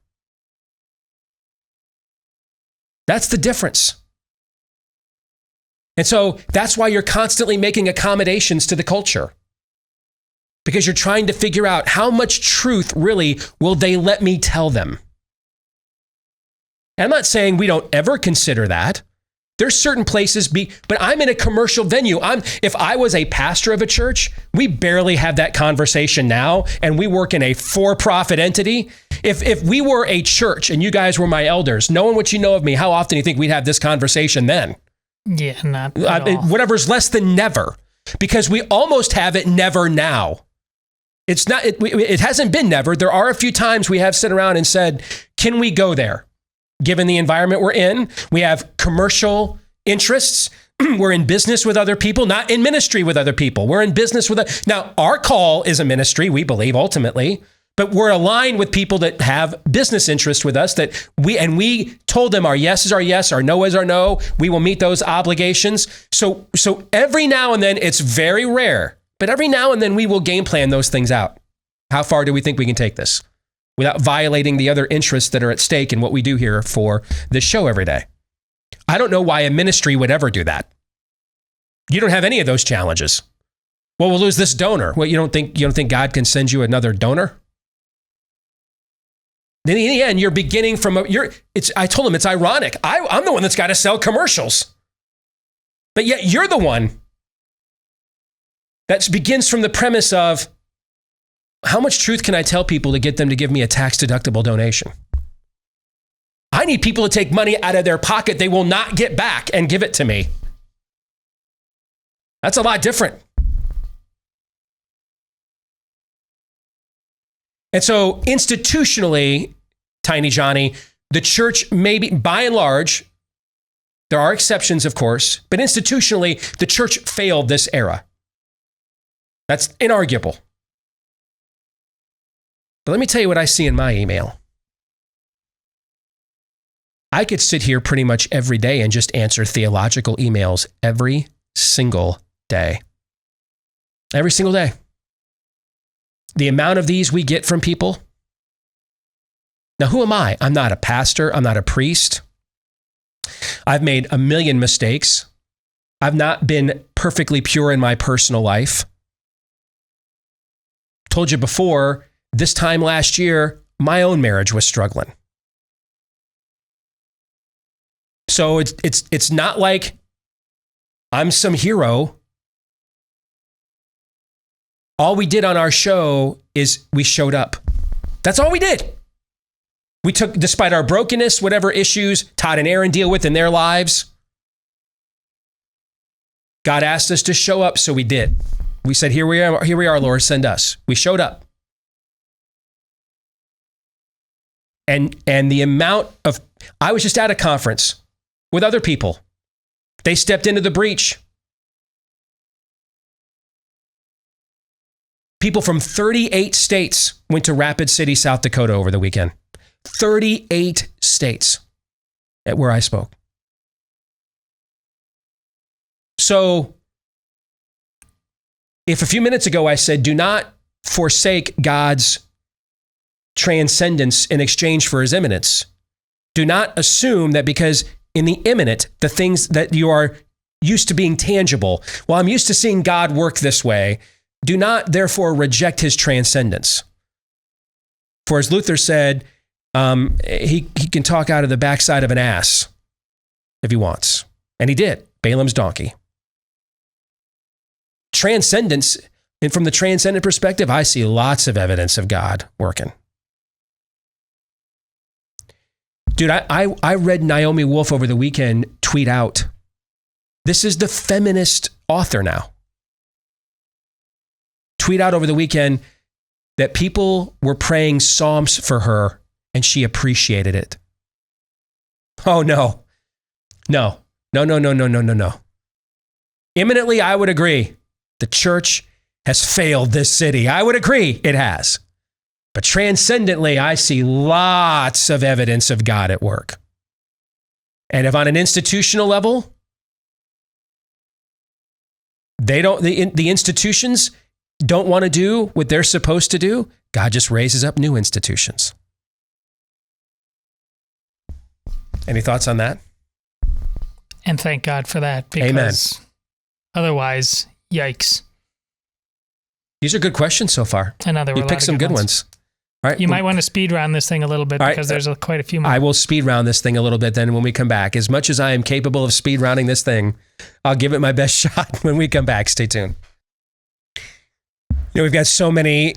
That's the difference. And so that's why you're constantly making accommodations to the culture. Because you're trying to figure out how much truth really will they let me tell them. And I'm not saying we don't ever consider that. There's certain places, but I'm in a commercial venue. If I was a pastor of a church, we barely have that conversation now, and we work in a for-profit entity. If we were a church and you guys were my elders, knowing what you know of me, how often do you think we'd have this conversation then?
Yeah, not at all.
Whatever's less than never, because we almost have it never now. It's not. It hasn't been never. There are a few times we have sat around and said, "Can we go there?" Given the environment we're in, we have commercial interests. We're in business with other people, not in ministry with other people. We're in business with now. Our call is a ministry, we believe ultimately, but we're aligned with people that have business interests with us. We told them our yes is our yes, our no is our no. We will meet those obligations. So every now and then, it's very rare, but every now and then we will game plan those things out. How far do we think we can take this without violating the other interests that are at stake in what we do here for this show every day? I don't know why a ministry would ever do that. You don't have any of those challenges. Well, we'll lose this donor. Well, you don't think God can send you another donor? Then in the end, you're beginning from I told him it's ironic. I'm the one that's got to sell commercials. But yet you're the one that begins from the premise of, how much truth can I tell people to get them to give me a tax-deductible donation? I need people to take money out of their pocket they will not get back and give it to me. That's a lot different. And so institutionally, Tiny Johnny, the church maybe, by and large, there are exceptions, of course, but institutionally, the church failed this era. That's inarguable. But let me tell you what I see in my email. I could sit here pretty much every day and just answer theological emails every single day. Every single day. The amount of these we get from people. Now, who am I? I'm not a pastor. I'm not a priest. I've made a million mistakes. I've not been perfectly pure in my personal life. Told you before, this time last year, my own marriage was struggling. So it's not like I'm some hero. All we did on our show is we showed up. That's all we did. We took, despite our brokenness, whatever issues Todd and Aaron deal with in their lives, God asked us to show up, so we did. We said, here we are, Lord, send us. We showed up. And the amount of, I was just at a conference with other people. They stepped into the breach. People from 38 states went to Rapid City, South Dakota over the weekend. 38 states at where I spoke. So if a few minutes ago I said, do not forsake God's transcendence in exchange for his immanence, do not assume that because in the immanent, the things that you are used to being tangible, well, I'm used to seeing God work this way, do not therefore reject his transcendence. For as Luther said, he can talk out of the backside of an ass if he wants. And he did, Balaam's donkey. Transcendence, and from the transcendent perspective, I see lots of evidence of God working. Dude, I read Naomi Wolf over the weekend tweet out. This is the feminist author now. Tweet out over the weekend that people were praying psalms for her and she appreciated it. Oh, no. No. Imminently, I would agree. The church has failed this city. I would agree it has. But transcendently, I see lots of evidence of God at work. And if on an institutional level, the institutions don't want to do what they're supposed to do, God just raises up new institutions. Any thoughts on that?
And thank God for that. Because
Amen.
Otherwise, yikes.
These are good questions so far. You picked some good ones. All right.
You might want to speed round this thing a little bit because there's quite a few more.
I will speed round this thing a little bit then when we come back. As much as I am capable of speed rounding this thing, I'll give it my best shot when we come back. Stay tuned. We've got so many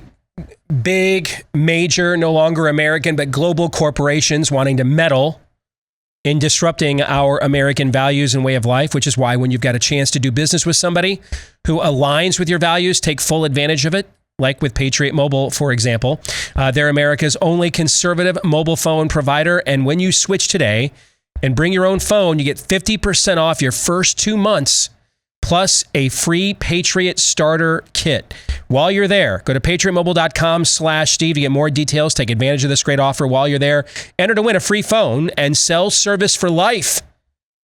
big, major, no longer American, but global corporations wanting to meddle in disrupting our American values and way of life, which is why when you've got a chance to do business with somebody who aligns with your values, take full advantage of it. Like with Patriot Mobile, for example. They're America's only conservative mobile phone provider. And when you switch today and bring your own phone, you get 50% off your first 2 months, plus a free Patriot starter kit. While you're there, go to patriotmobile.com/Steve to get more details. Take advantage of this great offer while you're there. Enter to win a free phone and cell service for life.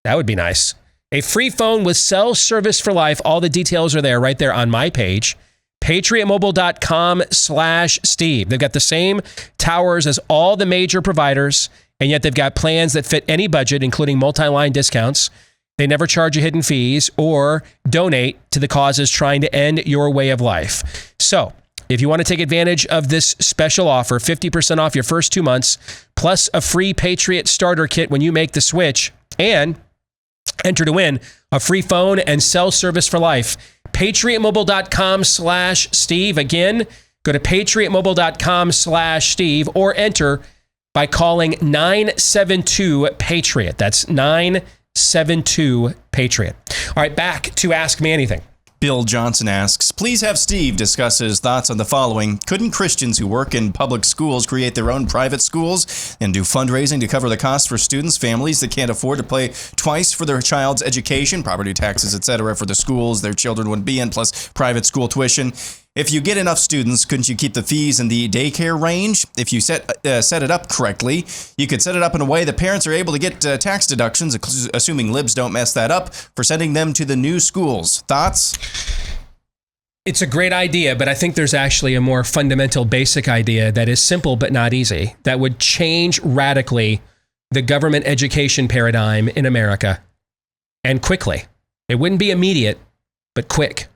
That would be nice. A free phone with cell service for life. All the details are there right there on my page. patriotmobile.com/Steve. They've got the same towers as all the major providers, and yet they've got plans that fit any budget, including multi-line discounts. They never charge you hidden fees or donate to the causes trying to end your way of life. So if you want to take advantage of this special offer, 50% off your first 2 months, plus a free Patriot starter kit when you make the switch, and enter to win a free phone and cell service for life. patriotmobile.com/Steve. Again, go to patriotmobile.com/Steve or enter by calling 972-PATRIOT. That's 972-PATRIOT. All right, back to Ask Me Anything.
Bill Johnson asks, please have Steve discuss his thoughts on the following. Couldn't Christians who work in public schools create their own private schools and do fundraising to cover the cost for students, families that can't afford to pay twice for their child's education, property taxes, etc., for the schools their children would be in, plus private school tuition? If you get enough students, couldn't you keep the fees in the daycare range? If you set it up correctly, you could set it up in a way that parents are able to get tax deductions, assuming libs don't mess that up, for sending them to the new schools. Thoughts?
It's a great idea, but I think there's actually a more fundamental, basic idea that is simple but not easy, that would change radically the government education paradigm in America, and quickly. It wouldn't be immediate, but quick.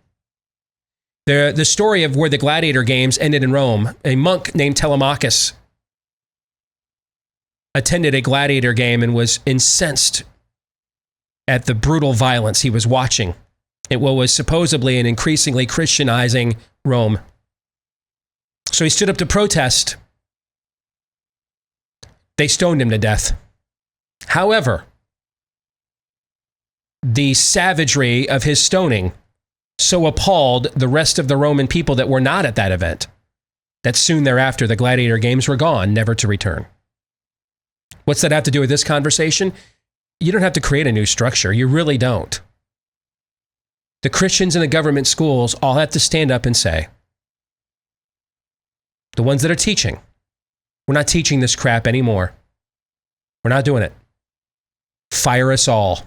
The story of where the gladiator games ended in Rome, a monk named Telemachus attended a gladiator game and was incensed at the brutal violence he was watching at what was supposedly an increasingly Christianizing Rome. So he stood up to protest. They stoned him to death. However, the savagery of his stoning so appalled the rest of the Roman people that were not at that event that soon thereafter the gladiator games were gone, never to return. What's that have to do with this conversation? You don't have to create a new structure. You really don't. The Christians in the government schools all have to stand up and say, the ones that are teaching, we're not teaching this crap anymore. We're not doing it. Fire us all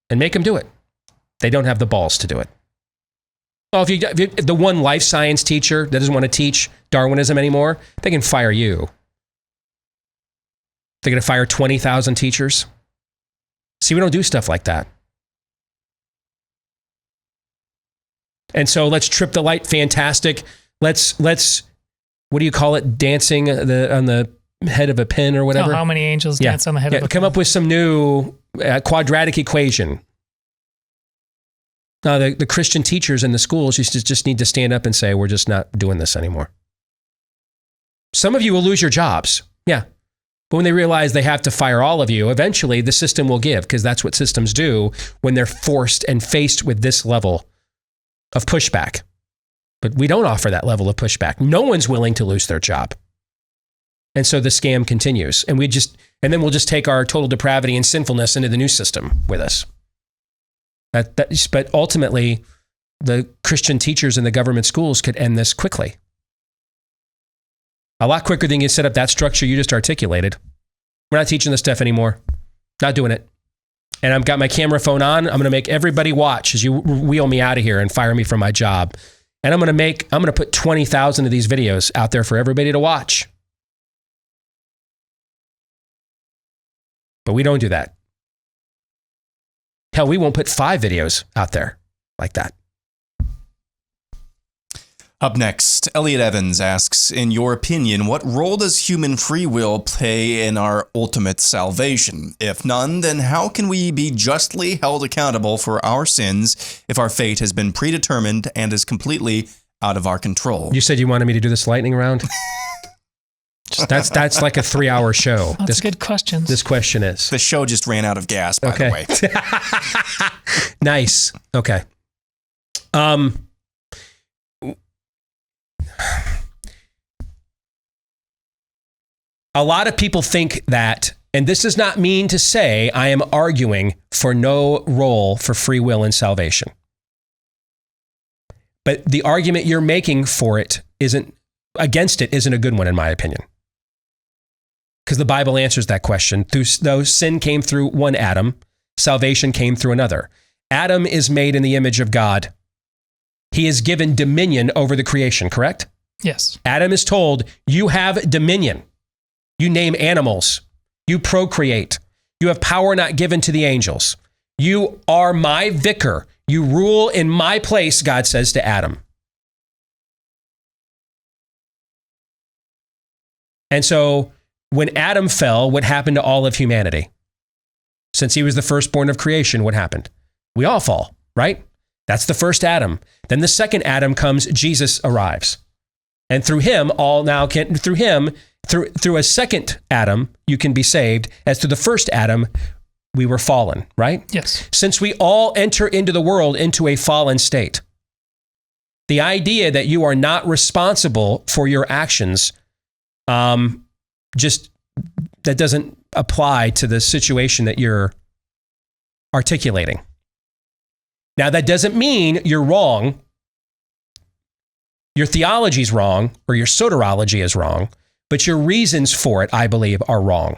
and make them do it. They don't have the balls to do it. Well, if the one life science teacher that doesn't want to teach Darwinism anymore, they can fire you. They're going to fire 20,000 teachers. See, we don't do stuff like that. And so let's trip the light. Fantastic. Let's what do you call it? Dancing on the head of a pin or whatever.
Oh, how many angels dance on the head of a pin?
Come up with some new quadratic equation. The Christian teachers in the schools just need to stand up and say, we're just not doing this anymore. Some of you will lose your jobs. Yeah. But when they realize they have to fire all of you, eventually the system will give, because that's what systems do when they're forced and faced with this level of pushback. But we don't offer that level of pushback. No one's willing to lose their job. And so the scam continues. And then we'll just take our total depravity and sinfulness into the new system with us. But ultimately, the Christian teachers in the government schools could end this quickly. A lot quicker than you set up that structure you just articulated. We're not teaching this stuff anymore. Not doing it. And I've got my camera phone on. I'm going to make everybody watch as you wheel me out of here and fire me from my job. And I'm going to put 20,000 of these videos out there for everybody to watch. But we don't do that. Hell, we won't put 5 videos out there like that.
Up next, Elliot Evans asks, in your opinion, what role does human free will play in our ultimate salvation? If none, then how can we be justly held accountable for our sins if our fate has been predetermined and is completely out of our control?
You said you wanted me to do this lightning round? That's like a 3-hour show.
That's good questions.
This question is.
The show just ran out of gas, by the way.
Nice. Okay. A lot of people think that, and this does not mean to say I am arguing for no role for free will in salvation. But the argument you're making for it isn't a good one, in my opinion. Because the Bible answers that question. Though sin came through one Adam, salvation came through another. Adam is made in the image of God. He is given dominion over the creation, correct?
Yes.
Adam is told, you have dominion. You name animals. You procreate. You have power not given to the angels. You are my vicar. You rule in my place, God says to Adam. And so when Adam fell, what happened to all of humanity? Since he was the firstborn of creation, what happened? We all fall, right? That's the first Adam. Then the second Adam comes, Jesus arrives. And through him, through a second Adam, you can be saved. As to the first Adam, we were fallen, right?
Yes.
Since we all enter into the world into a fallen state, the idea that you are not responsible for your actions, just that doesn't apply to the situation that you're articulating. Now, that doesn't mean you're wrong. Your theology is wrong, or your soteriology is wrong, but your reasons for it, I believe, are wrong.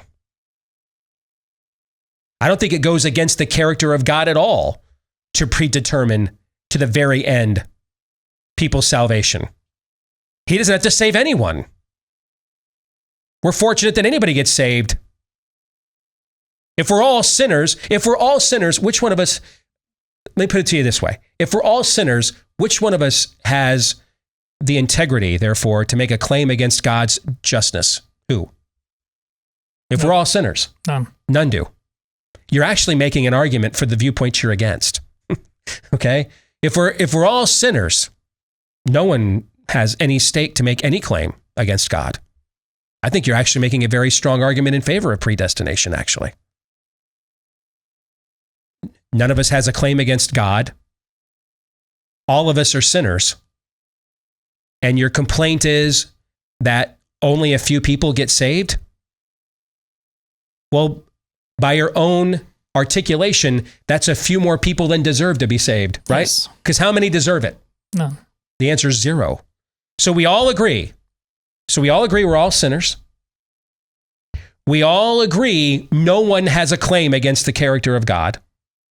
I don't think it goes against the character of God at all to predetermine to the very end people's salvation. He doesn't have to save anyone. We're fortunate that anybody gets saved. If we're all sinners, which one of us, let me put it to you this way. If we're all sinners, which one of us has the integrity, therefore, to make a claim against God's justness? Who? If we're all sinners, none do. You're actually making an argument for the viewpoint you're against. Okay? If we're all sinners, no one has any stake to make any claim against God. I think you're actually making a very strong argument in favor of predestination, actually. None of us has a claim against God. All of us are sinners. And your complaint is that only a few people get saved? Well, by your own articulation, that's a few more people than deserve to be saved, right? Because how many deserve it?
None.
The answer is 0. So we all agree. So we all agree we're all sinners. We all agree no one has a claim against the character of God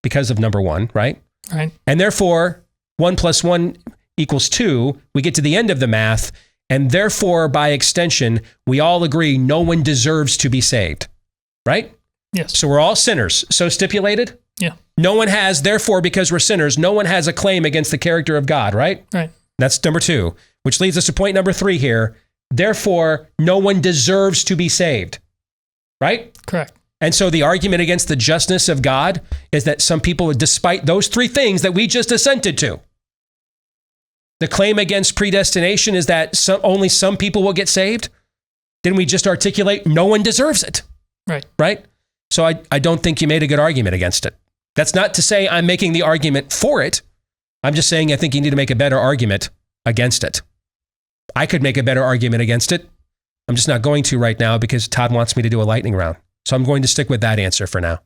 because of number one, right?
Right.
And therefore, 1 + 1 = 2. We get to the end of the math, and therefore, by extension, we all agree no one deserves to be saved, right?
Yes.
So we're all sinners. So stipulated?
Yeah.
No one has, therefore, because we're sinners, no one has a claim against the character of God, right?
Right.
That's number 2, which leads us to point number 3 here. Therefore, no one deserves to be saved, right?
Correct.
And so the argument against the justness of God is that some people, despite those 3 things that we just assented to, the claim against predestination is that only some people will get saved. Didn't we just articulate no one deserves it?
Right.
Right? So I don't think you made a good argument against it. That's not to say I'm making the argument for it. I'm just saying I think you need to make a better argument against it. I could make a better argument against it. I'm just not going to right now because Todd wants me to do a lightning round. So I'm going to stick with that answer for now.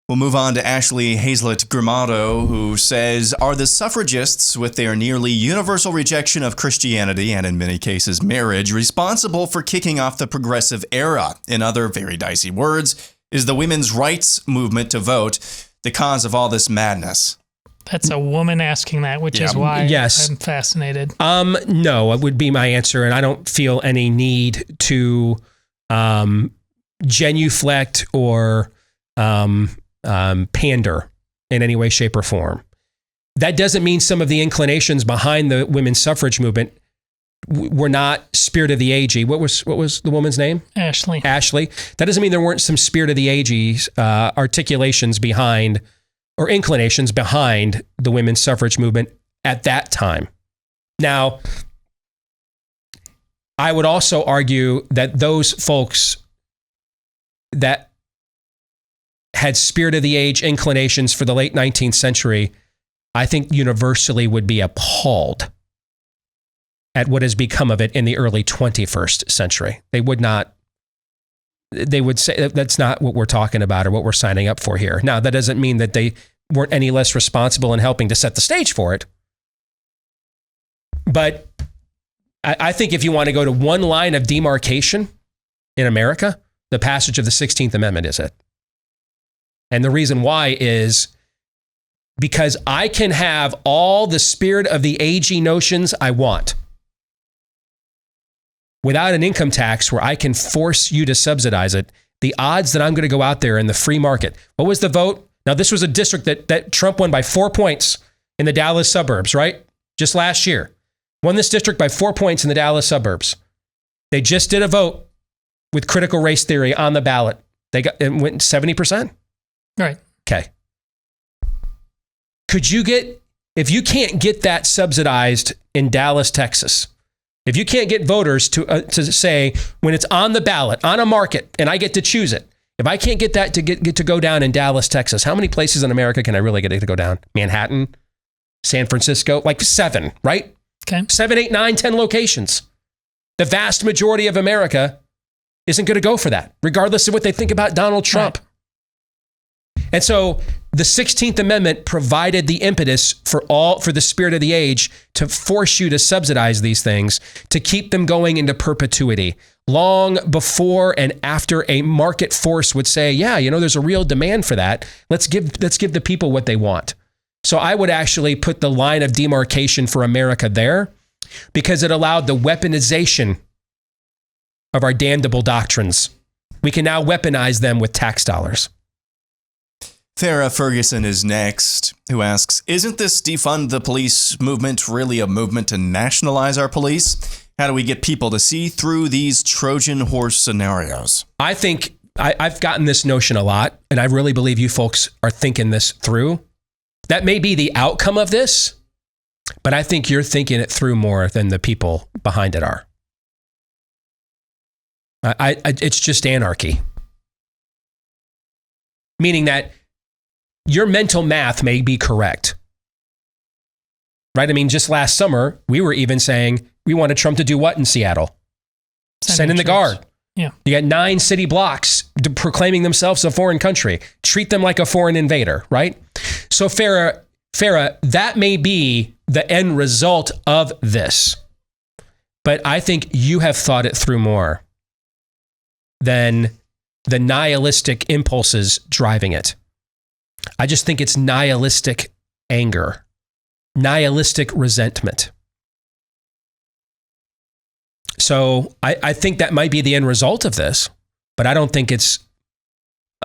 We'll move on to Ashley Hazlett Grimado, who says, are the suffragists, with their nearly universal rejection of Christianity and in many cases marriage, responsible for kicking off the progressive era? In other very dicey words, is the women's rights movement to vote the cause of all this madness?
That's a woman asking that, which is why I'm fascinated.
No, it would be my answer, and I don't feel any need to genuflect or pander in any way, shape, or form. That doesn't mean some of the inclinations behind the women's suffrage movement were not spirit of the agey. What was the woman's name?
Ashley.
That doesn't mean there weren't some spirit of the agey articulations behind or inclinations behind the women's suffrage movement at that time. Now, I would also argue that those folks that had spirit of the age inclinations for the late 19th century, I think universally would be appalled at what has become of it in the early 21st century. They would say that's not what we're talking about or what we're signing up for here. Now, that doesn't mean that they weren't any less responsible in helping to set the stage for it. But I think if you want to go to one line of demarcation in America, the passage of the 16th Amendment is it. And the reason why is because I can have all the spirit of the agey notions I want without an income tax where I can force you to subsidize it. The odds that I'm going to go out there in the free market. What was the vote? Now, this was a district that Trump won by 4 points in the Dallas suburbs, right? Just last year. Won this district by 4 points in the Dallas suburbs. They just did a vote with critical race theory on the ballot. It went 70%.
Right.
Okay. If you can't get that subsidized in Dallas, Texas, if you can't get voters to say when it's on the ballot, on a market, and I get to choose it, if I can't get that to get to go down in Dallas, Texas, how many places in America can I really get it to go down? Manhattan, San Francisco, like 7, right?
Okay.
7, 8, 9, 10 locations. The vast majority of America isn't going to go for that, regardless of what they think about Donald Trump. Right. And so the 16th Amendment provided the impetus for the spirit of the age to force you to subsidize these things, to keep them going into perpetuity, long before and after a market force would say, yeah, there's a real demand for that. Let's give the people what they want. So I would actually put the line of demarcation for America there because it allowed the weaponization of our damnable doctrines. We can now weaponize them with tax dollars.
Farrah Ferguson is next, who asks, isn't this defund the police movement really a movement to nationalize our police? How do we get people to see through these Trojan horse scenarios?
I think I've gotten this notion a lot, and I really believe you folks are thinking this through. That may be the outcome of this, but I think you're thinking it through more than the people behind it are. It's just anarchy. Meaning that your mental math may be correct. Right? I mean, just last summer, we were even saying we wanted Trump to do what in Seattle? Send in the guard.
Yeah.
You got 9 city blocks proclaiming themselves a foreign country. Treat them like a foreign invader, right? So Farrah, that may be the end result of this. But I think you have thought it through more than the nihilistic impulses driving it. I just think it's nihilistic anger, nihilistic resentment. So I think that might be the end result of this, but I don't think it's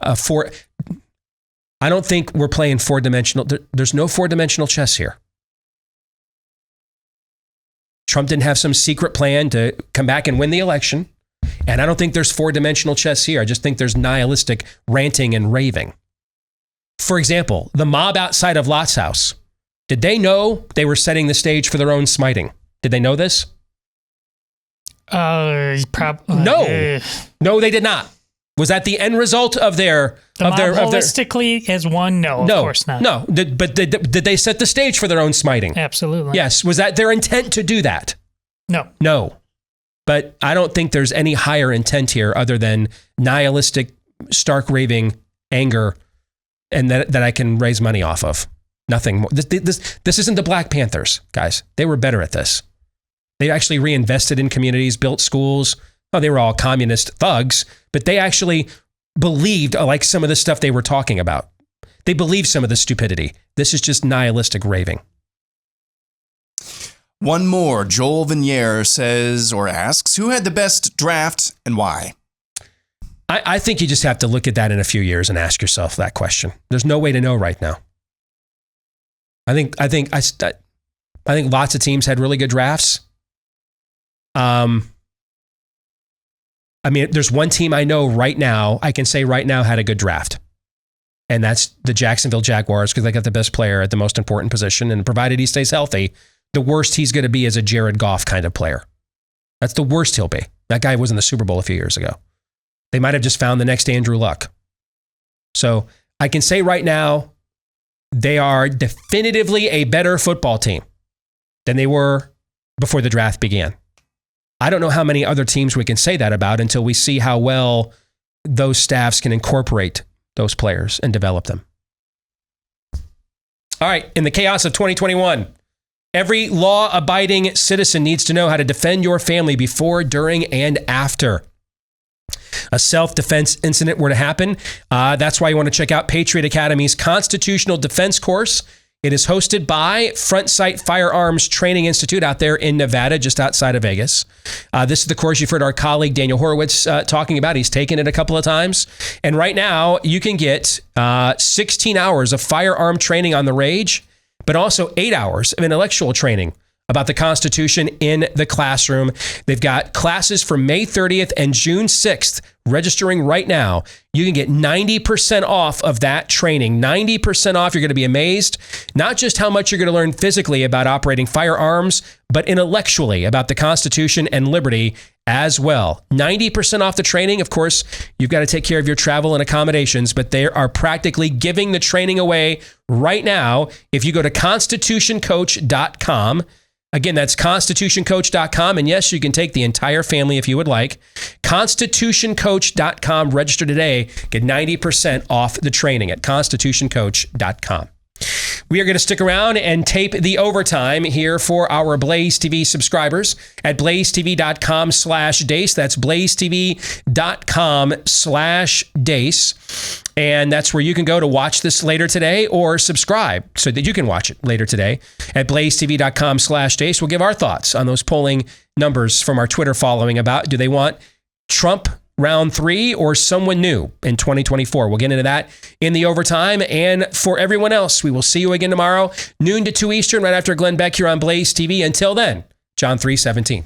I don't think we're playing four-dimensional. There's no four-dimensional chess here. Trump didn't have some secret plan to come back and win the election. And I don't think there's four-dimensional chess here. I just think there's nihilistic ranting and raving. For example, the mob outside of Lot's house. Did they know they were setting the stage for their own smiting? Did they know this?
No,
they did not. Was that the end result of their
holistically as one? No, of course not.
No, but did they set the stage for their own smiting?
Absolutely.
Yes. Was that their intent to do that? No. But I don't think there's any higher intent here other than nihilistic, stark raving anger, and that I can raise money off of. Nothing more. This isn't the Black Panthers, guys. They were better at this. They actually reinvested in communities, built schools. Oh, they were all communist thugs, but they actually believed like some of the stuff they were talking about. They believed some of the stupidity. This is just nihilistic raving.
One more. Joel Vanier says or asks, who had the best draft and why?
I think you just have to look at that in a few years and ask yourself that question. There's no way to know right now. I think lots of teams had really good drafts. I mean, there's one team I know right now, I can say right now had a good draft. And that's the Jacksonville Jaguars because they got the best player at the most important position. And provided he stays healthy, the worst he's going to be is a Jared Goff kind of player. That's the worst he'll be. That guy was in the Super Bowl a few years ago. They might have just found the next Andrew Luck. So I can say right now, they are definitively a better football team than they were before the draft began. I don't know how many other teams we can say that about until we see how well those staffs can incorporate those players and develop them. All right, in the chaos of 2021, every law-abiding citizen needs to know how to defend your family before, during, and after a self-defense incident were to happen. That's why you want to check out Patriot Academy's Constitutional Defense course. It is hosted by Front Sight Firearms Training Institute out there in Nevada, just outside of Vegas. This is the course you've heard our colleague Daniel Horowitz talking about. He's taken it a couple of times. And right now, you can get 16 hours of firearm training on the Rage, but also 8 hours of intellectual training about the Constitution in the classroom. They've got classes for May 30th and June 6th. Registering right now, you can get 90% off of that training. 90% off. You're going to be amazed, not just how much you're going to learn physically about operating firearms, but intellectually about the Constitution and liberty as well. 90% off the training. Of course, you've got to take care of your travel and accommodations, but they are practically giving the training away right now. If you go to constitutioncoach.com, again, that's constitutioncoach.com. And yes, you can take the entire family if you would like. Constitutioncoach.com. Register today. Get 90% off the training at constitutioncoach.com. We are going to stick around and tape the overtime here for our Blaze TV subscribers at blazetv.com/Deace. That's blazetv.com/Deace. And that's where you can go to watch this later today or subscribe so that you can watch it later today at blazetv.com/Deace. We'll give our thoughts on those polling numbers from our Twitter following about do they want Trump round 3 or someone new in 2024. We'll get into that in the overtime. And for everyone else, we will see you again tomorrow, noon to 2 Eastern, right after Glenn Beck here on Blaze TV. Until then, John 3:17.